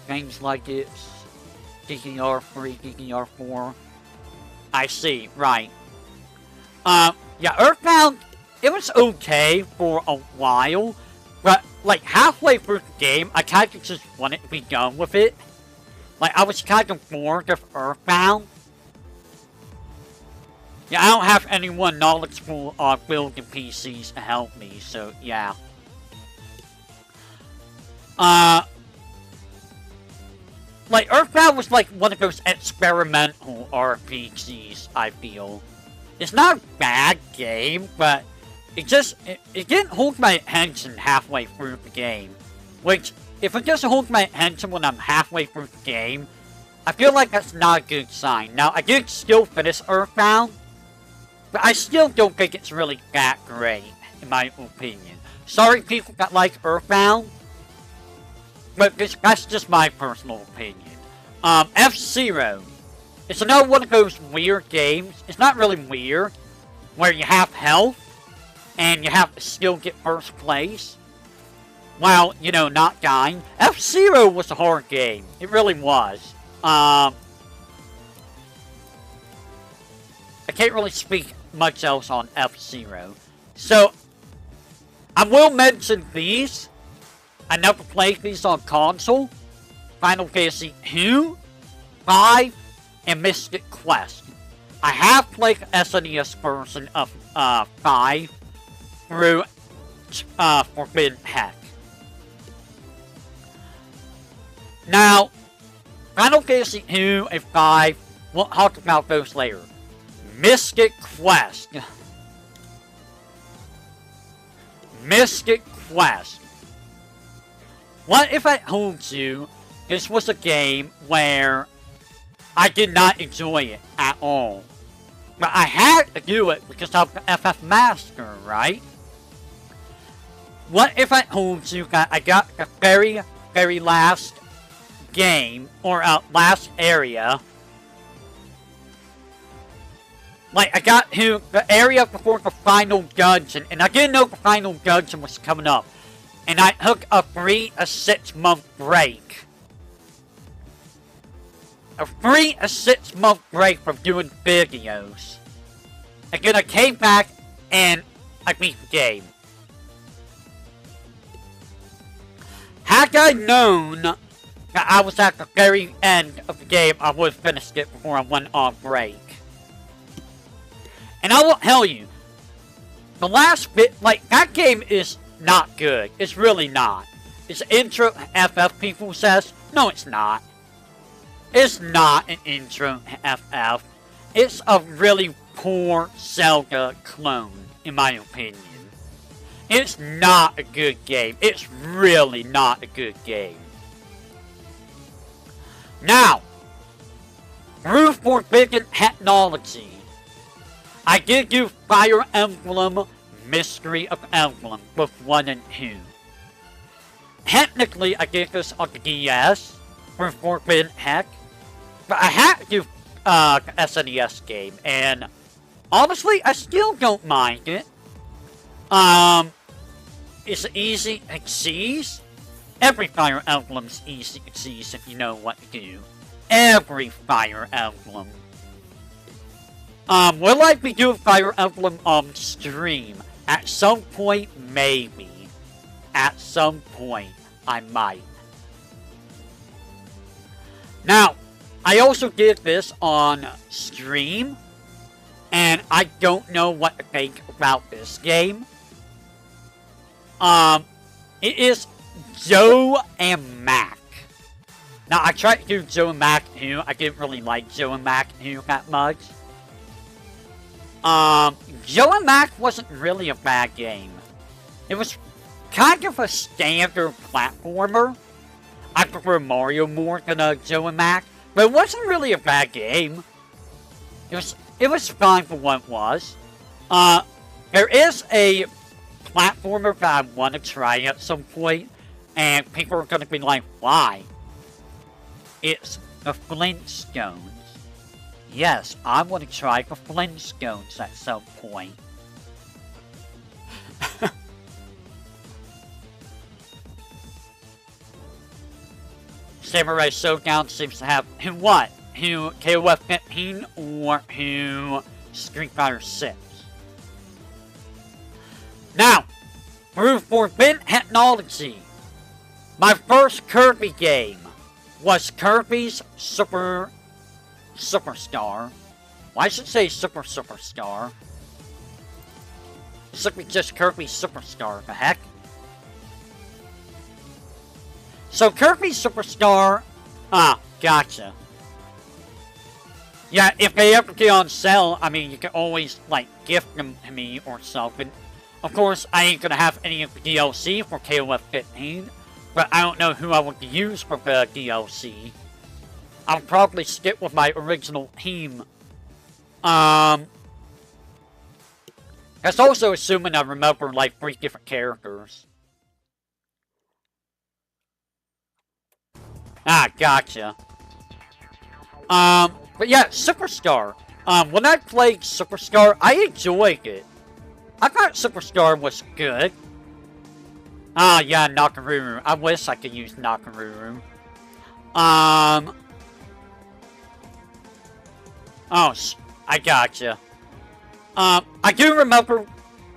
games like it's DDR3, DDR4. I see, right. Yeah, Earthbound, it was okay for a while, but, like, halfway through the game, I kind of just wanted to be done with it. Like, I was kind of bored of Earthbound. Yeah, I don't have anyone knowledgeable on building PCs to help me, so, yeah. Like, Earthbound was like one of those experimental RPGs, I feel. It's not a bad game, but it didn't hold my attention halfway through the game. Which, if it doesn't hold my attention when I'm halfway through the game, I feel like that's not a good sign. Now, I did still finish Earthbound, but I still don't think it's really that great, in my opinion. Sorry people that like Earthbound, but that's just my personal opinion. F-Zero. It's another one of those weird games. It's not really weird, where you have health, and you have to still get first place, while, you know, not dying. F-Zero was a hard game. It really was. I can't really speak much else on F-Zero. So, I will mention these. I never played these on console. Final Fantasy 2, 5, and Mystic Quest. I have played the SNES version of 5 through Forbidden Heck. Now, Final Fantasy 2 and 5, we'll talk about those later. Mystic Quest. Mystic Quest. What if I told you this was a game where I did not enjoy it at all? But I had to do it because of the FF Master, right? What if I told you that I got the very, very last game, or last area, Like, I got to the area before the final dungeon, and I didn't know the final dungeon was coming up. And I took a 3 to 6 month break. A 3 to 6 month break from doing videos. And then I came back and I beat the game. Had I known that I was at the very end of the game, I would have finished it before I went on break. And I will tell you, the last bit, like, that game is not good. It's really not. It's intro FF, people says. No, it's not. It's not an intro FF. It's a really poor Zelda clone, in my opinion. It's not a good game. It's really not a good game. Now, through Forbidden Technology, I did do Fire Emblem Mystery of Emblem with 1 and 2. Technically, I did this on the DS for Forbidden Tech, but I had to do the SNES game, and honestly, I still don't mind it. It's easy to seize. Every Fire Emblem's easy to seize if you know what to do. Every Fire Emblem. Will I be doing Fire Emblem on stream? At some point, maybe. At some point, I might. Now, I also did this on stream, and I don't know what to think about this game. It is Joe and Mac. Now, I tried to do Joe and Mac 2. I didn't really like Joe and Mac 2 that much. Joe and Mac wasn't really a bad game. It was kind of a standard platformer. I prefer Mario more than Joe and Mac, but it wasn't really a bad game. It was fine for what it was. There is a platformer that I want to try at some point, and people are going to be like, why? It's the Flintstones. Yes, I want to try the Flintstones at some point. Samurai Showdown seems to have who what? Who KOF 15 or who Street Fighter 6? Now, through Forbidden Technology, my first Kirby game was Kirby's Superstar. Why should it say Superstar? It should be just Kirby Superstar, the heck? So Kirby Superstar, gotcha. Yeah, if they ever get on sale, I mean, you can always, like, gift them to me or something. Of course, I ain't gonna have any of the DLC for KOF 15, but I don't know who I would use for the DLC. I'll probably stick with my original team. That's also assuming I remember, like, 3 different characters. Gotcha. But yeah, Superstar. When I played Superstar, I enjoyed it. I thought Superstar was good. Yeah, Nakaruru. I wish I could use Nakaruru. Oh, I gotcha. I do remember,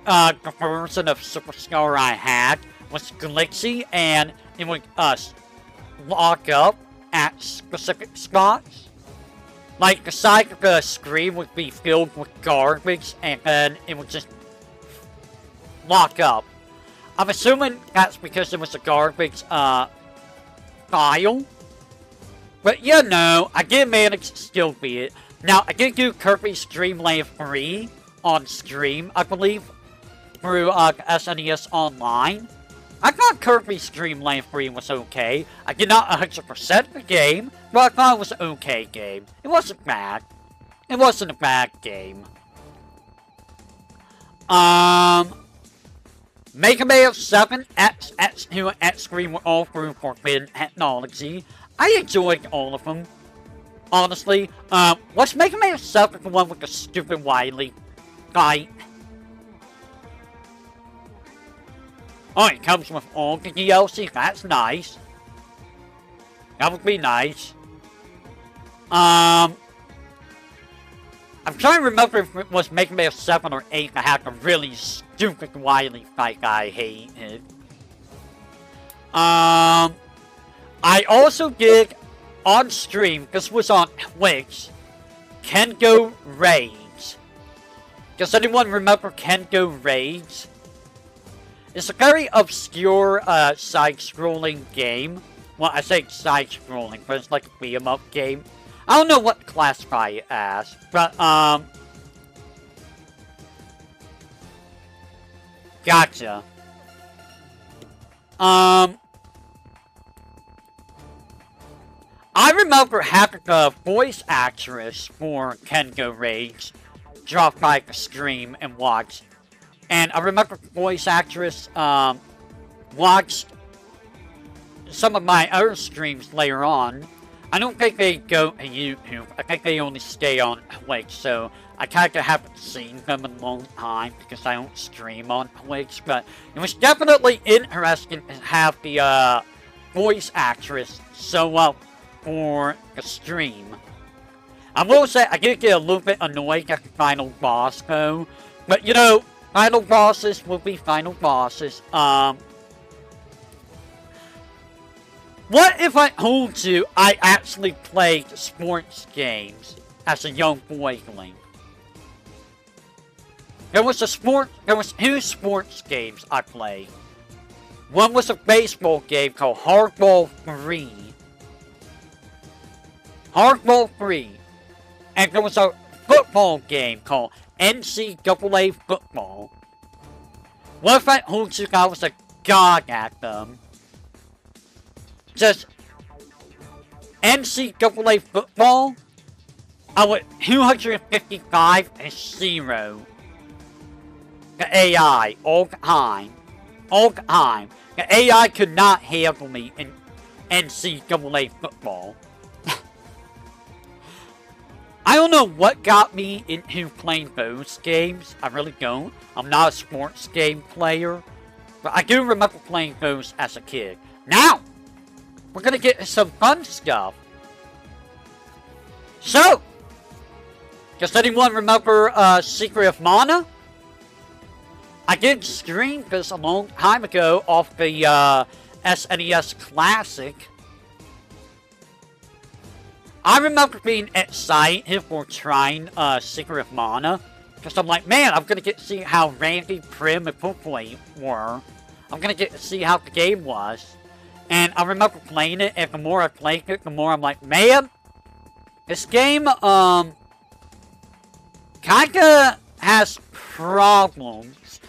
the version of Superstar I had was glitchy, and it would, lock up at specific spots. Like, the side of the screen would be filled with garbage, and then it would just lock up. I'm assuming that's because it was a garbage, file. But, you know, I did manage to still beat it. Now, I did do Kirby Stream Lane 3 on stream, I believe, through, SNES Online. I thought Kirby Stream Lane 3 was okay. I did not 100% the game, but I thought it was an okay game. It wasn't bad. It wasn't a bad game. Mega Man 7, X, X2, and X3 were all through Forbidden Technology. I enjoyed all of them. honestly. Was Mega Man 7 the one with the stupid Wily fight? Oh, it comes with all the DLC. That's nice. That would be nice. I'm trying to remember if it was Mega Man 7 or 8 that had the really stupid Wily fight I hated. I also did, on stream, this was on Twitch, Kengo Raids. Does anyone remember Kengo Raids? It's a very obscure side-scrolling game. Well, I say side-scrolling, but it's like a beat-em-up game. I don't know what to classify it as, but, gotcha. I remember having the voice actress for Kengo Raids drop by the stream and watch. And I remember the voice actress watched some of my other streams later on. I don't think they go to YouTube. I think they only stay on Twitch, so I kind of haven't seen them in a long time because I don't stream on Twitch. But it was definitely interesting to have the voice actress show up for the stream. I will say I did get a little bit annoyed at the final boss though, but you know, final bosses will be final bosses. What if I told you I actually played sports games as a young boyling? There was two sports games I played. One was a baseball game called Hardball 3. Hardball 3. And there was a football game called NCAA Football. What if I told you I was a god at them? Just NCAA Football, I went 255 and 0. The AI, all the time. All the time. The AI could not handle me in NCAA Football. I don't know what got me into playing those games. I really don't. I'm not a sports game player. But I do remember playing those as a kid. Now, we're gonna get some fun stuff. So, does anyone remember Secret of Mana? I did stream this a long time ago off the SNES Classic. I remember being excited for trying Secret of Mana. Because I'm like, man, I'm gonna get to see how Randy, Prim, and Poopley were. I'm gonna get to see how the game was. And I remember playing it, and the more I played it, the more I'm like, man, this game, kinda has problems.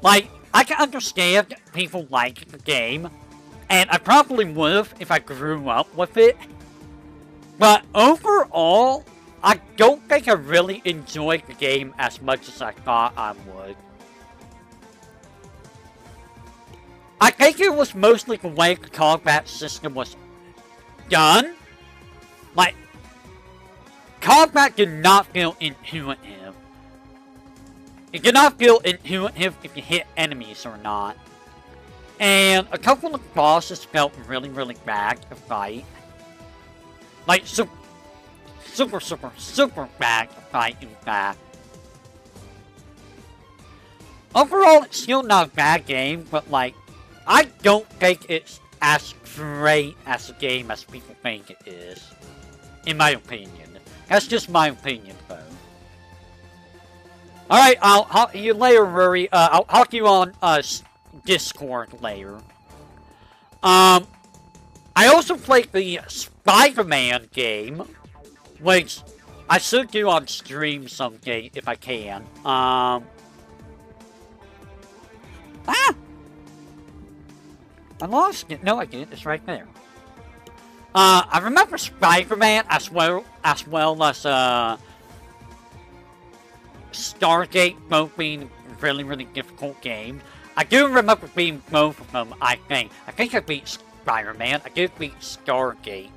Like, I can understand people like the game, and I probably would've if I grew up with it. But overall, I don't think I really enjoyed the game as much as I thought I would. I think it was mostly the way the combat system was done. Like, combat did not feel intuitive. It did not feel intuitive if you hit enemies or not. And a couple of bosses felt really, really bad to fight. Like, super bad to fight, in fact. Overall, it's still not a bad game, but like, I don't think it's as great as a game as people think it is. In my opinion. That's just my opinion, though. Alright, I'll talk to you later, Rory. I'll talk to you on Discord later. I also played the Spider-Man game, which I should do on stream someday if I can. I lost it. No, I didn't. It's right there. I remember Spider-Man as well as Stargate both being really, really difficult games. I do remember beating both of them, I think. I think I beat Spider-Man. I did beat Stargate.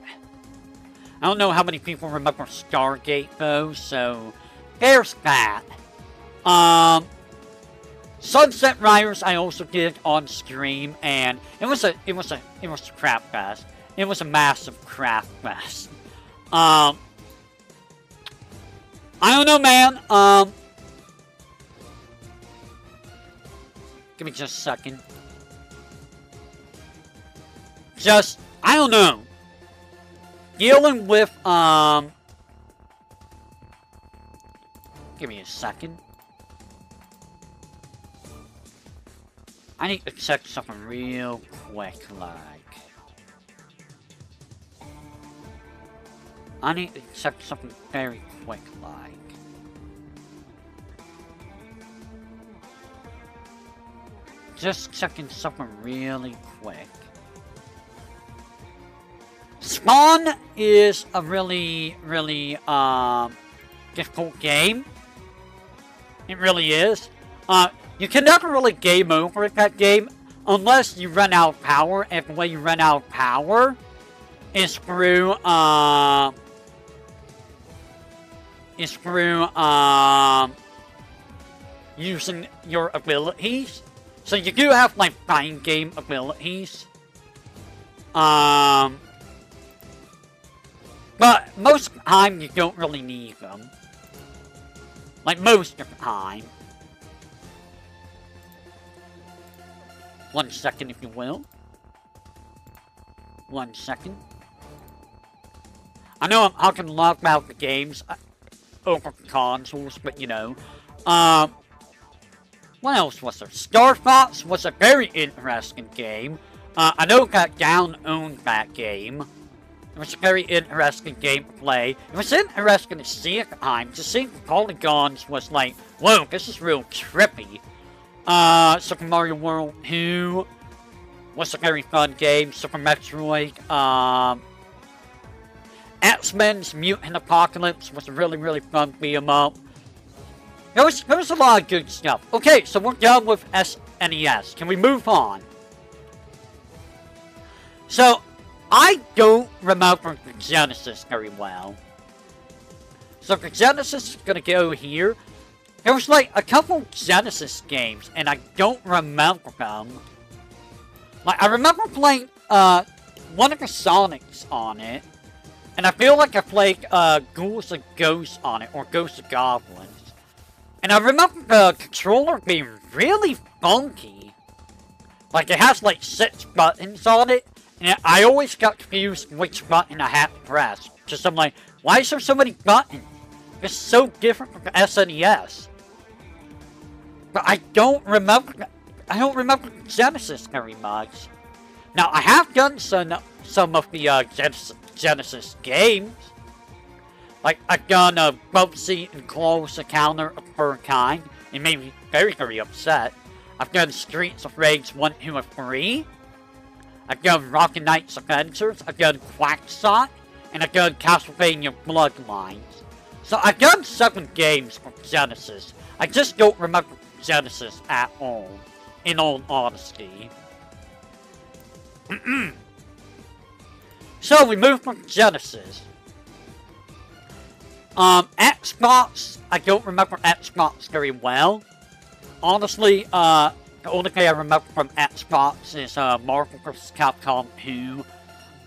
I don't know how many people remember Stargate though, so there's that. Sunset Riders I also did on stream, and it was a crap fest. It was a massive crap fest. I don't know, man. Give me just a second. I don't know. Dealing with, give me a second. I need to check something real quick, like. I need to check something very quick, like. Just checking something really quick. Spawn is a really, really, difficult game. It really is. You can never really game over at that game unless you run out of power, and the way you run out of power is through, using your abilities. So you do have, like, fighting game abilities. But most of the time, you don't really need them. Like, most of the time. 1 second, if you will. 1 second. I know I'm talking a lot about the games over the consoles, but you know. What else was there? Star Fox was a very interesting game. I know that Down owned that game. It was a very interesting game to play. It was interesting to see at the time. To see the polygons was like, whoa, this is real trippy. Super Mario World 2 was a very fun game. Super Metroid, X-Men's Mutant Apocalypse was a really, really fun beat-em-up. There was a lot of good stuff. Okay, so we're done with SNES. Can we move on? So, I don't remember the Genesis very well. So the Genesis is gonna go here. There was like a couple Genesis games, and I don't remember them. Like, I remember playing one of the Sonics on it, and I feel like I played Ghouls and Ghosts on it, or Ghosts and Goblins. And I remember the controller being really funky. Like, it has like 6 buttons on it, and I always got confused which button I had to press. Just I'm like, why is there so many buttons? It's so different from the SNES. But I don't remember Genesis very much. Now, I have done some of the Genesis games. Like, I've done a Bubsy and Close Encounter of Furkind. It made me very, very upset. I've done Streets of Rage 1, 2, and 3. I've done Rocket Knight's Adventures. I've done Quackshot. And I've done Castlevania Bloodlines. So I've done 7 games for Genesis. I just don't remember Genesis at all. In all honesty. So we move from Genesis. Xbox, I don't remember Xbox very well. Honestly, the only thing I remember from Xbox is Marvel vs. Capcom 2.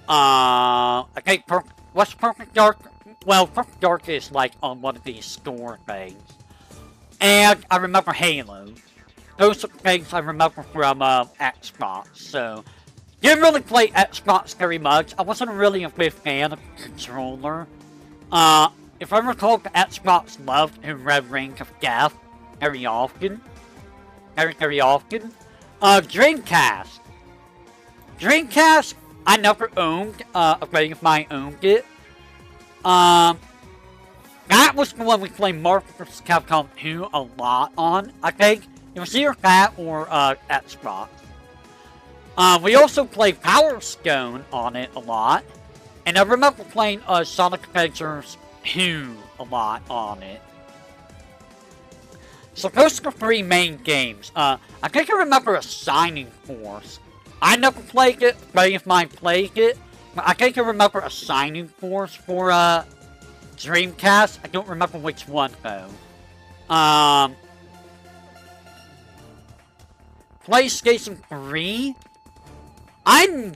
I think what's Perfect Dark? Well, Perfect Dark is like on one of these store things. And I remember Halo. Those are things I remember from Xbox. So, didn't really play Xbox very much. I wasn't really a big fan of the controller. If I recall, the Xbox loved to Red Ring of Death very often. Very often. Dreamcast. Dreamcast, I never owned. A friend of mine owned it. That was the one we played Marvel vs. Capcom 2 a lot on, I think. It was either that or Xbox. We also played Power Stone on it a lot. And I remember playing Sonic Adventures 2 a lot on it. So those are the 3 main games. I think I remember Assigning Force. I never played it, a friend of mine played it. I think I remember a signing force for, Dreamcast. I don't remember which one, though. PlayStation 3? I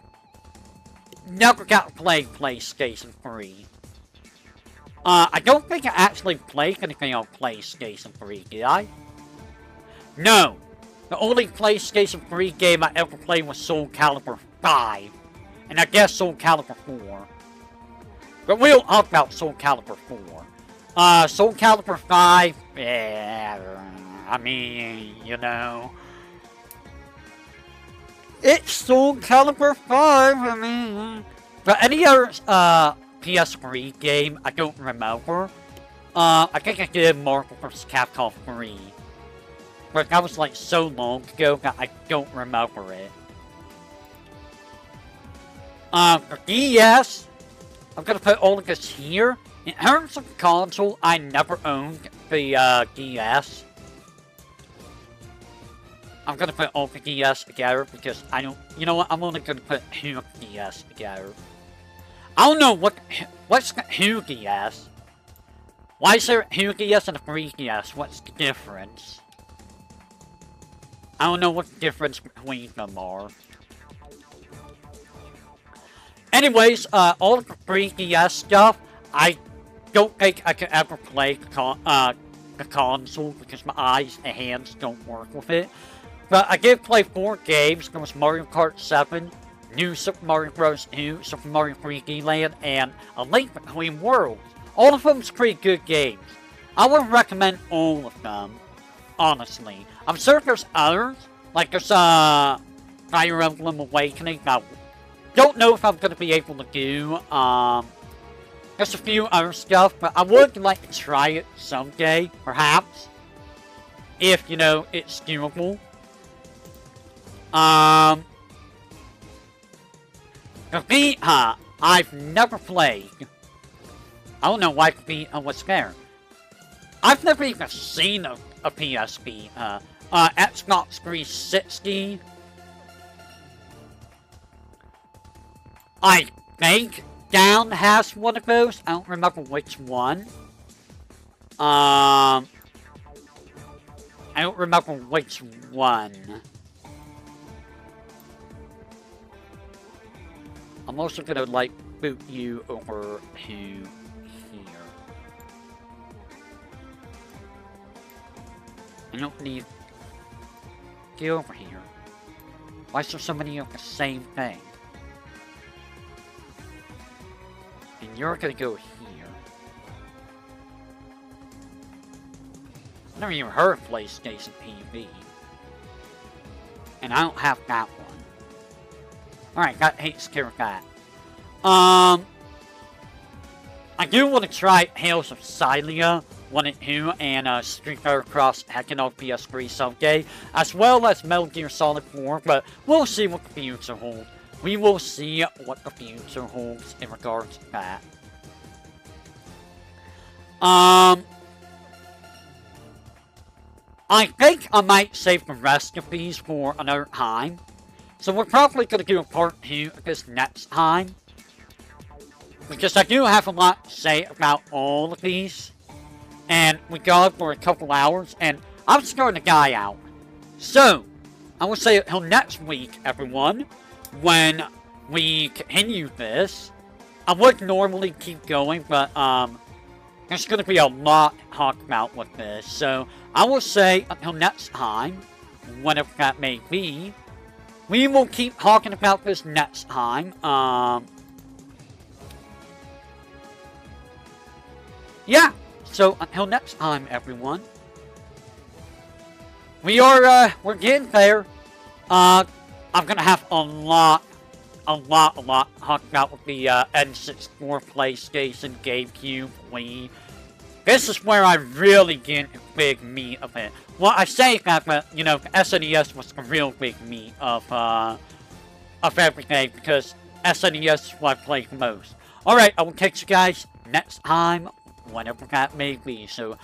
never got to play PlayStation 3. I don't think I actually played anything on PlayStation 3, did I? No. The only PlayStation 3 game I ever played was Soul Calibur 5. And I guess Soul Calibur 4. But we'll talk about Soul Calibur 4. Soul Calibur 5, yeah, I mean, you know. It's Soul Calibur 5, I mean. But any other, PS3 game, I don't remember. I think I did Marvel vs. Capcom 3. But that was like so long ago that I don't remember it. For DS, I'm gonna put all of this here. In terms of console, I never owned the DS. I'm gonna put all the DS together because I don't. You know what? I'm only gonna put 2 DS together. I don't know what's the 2 DS. Why is there a 2 DS and a 3 DS? What's the difference? I don't know what the difference between them are. Anyways, all of the 3DS stuff, I don't think I could ever play the console because my eyes and hands don't work with it. But I did play 4 games. There was Mario Kart 7, New Super Mario Bros. 2, Super Mario 3D Land, and A Link Between Worlds. All of them's pretty good games. I would recommend all of them, honestly. I'm sure there's others, like there's Fire Emblem Awakening. Now, don't know if I'm going to be able to do, there's a few other stuff, but I would like to try it someday, perhaps. If, you know, it's doable. Vita, I've never played. I don't know why Vita was there. I've never even seen a PS Vita. Xbox 360. I think Down has one of those. I don't remember which one. I don't remember which one. I'm also gonna, like, boot you over to here. I don't need... Get over here. Why is there so many of the same thing? And you're gonna go here. I never even heard of PlayStation TV. And I don't have that one. Alright, that takes care of that. I do want to try Tales of Xillia 1 and 2 and Street Fighter Cross Tekken on PS3 someday, as well as Metal Gear Solid 4, but we'll see what the future holds. We will see what the future holds in regards to that. I think I might save the rest of these for another time. So we're probably going to do a part 2 of this next time. Because I do have a lot to say about all of these. And we got for a couple hours, and I'm starting to die out. So, I will say until next week, everyone, when we continue this. I would normally keep going, but there's going to be a lot to talk about with this. So, I will say until next time, whenever that may be, we will keep talking about this next time. Yeah. So until next time, everyone. We're getting there. I'm gonna have a lot to talk about with the N64, PlayStation, GameCube, Wii. This is where I really get the big meat of it. Well, I say that, but, you know, the SNES was the real big meat of everything, because SNES is what I play the most. Alright, I will catch you guys next time, whenever that may be, so,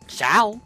ciao!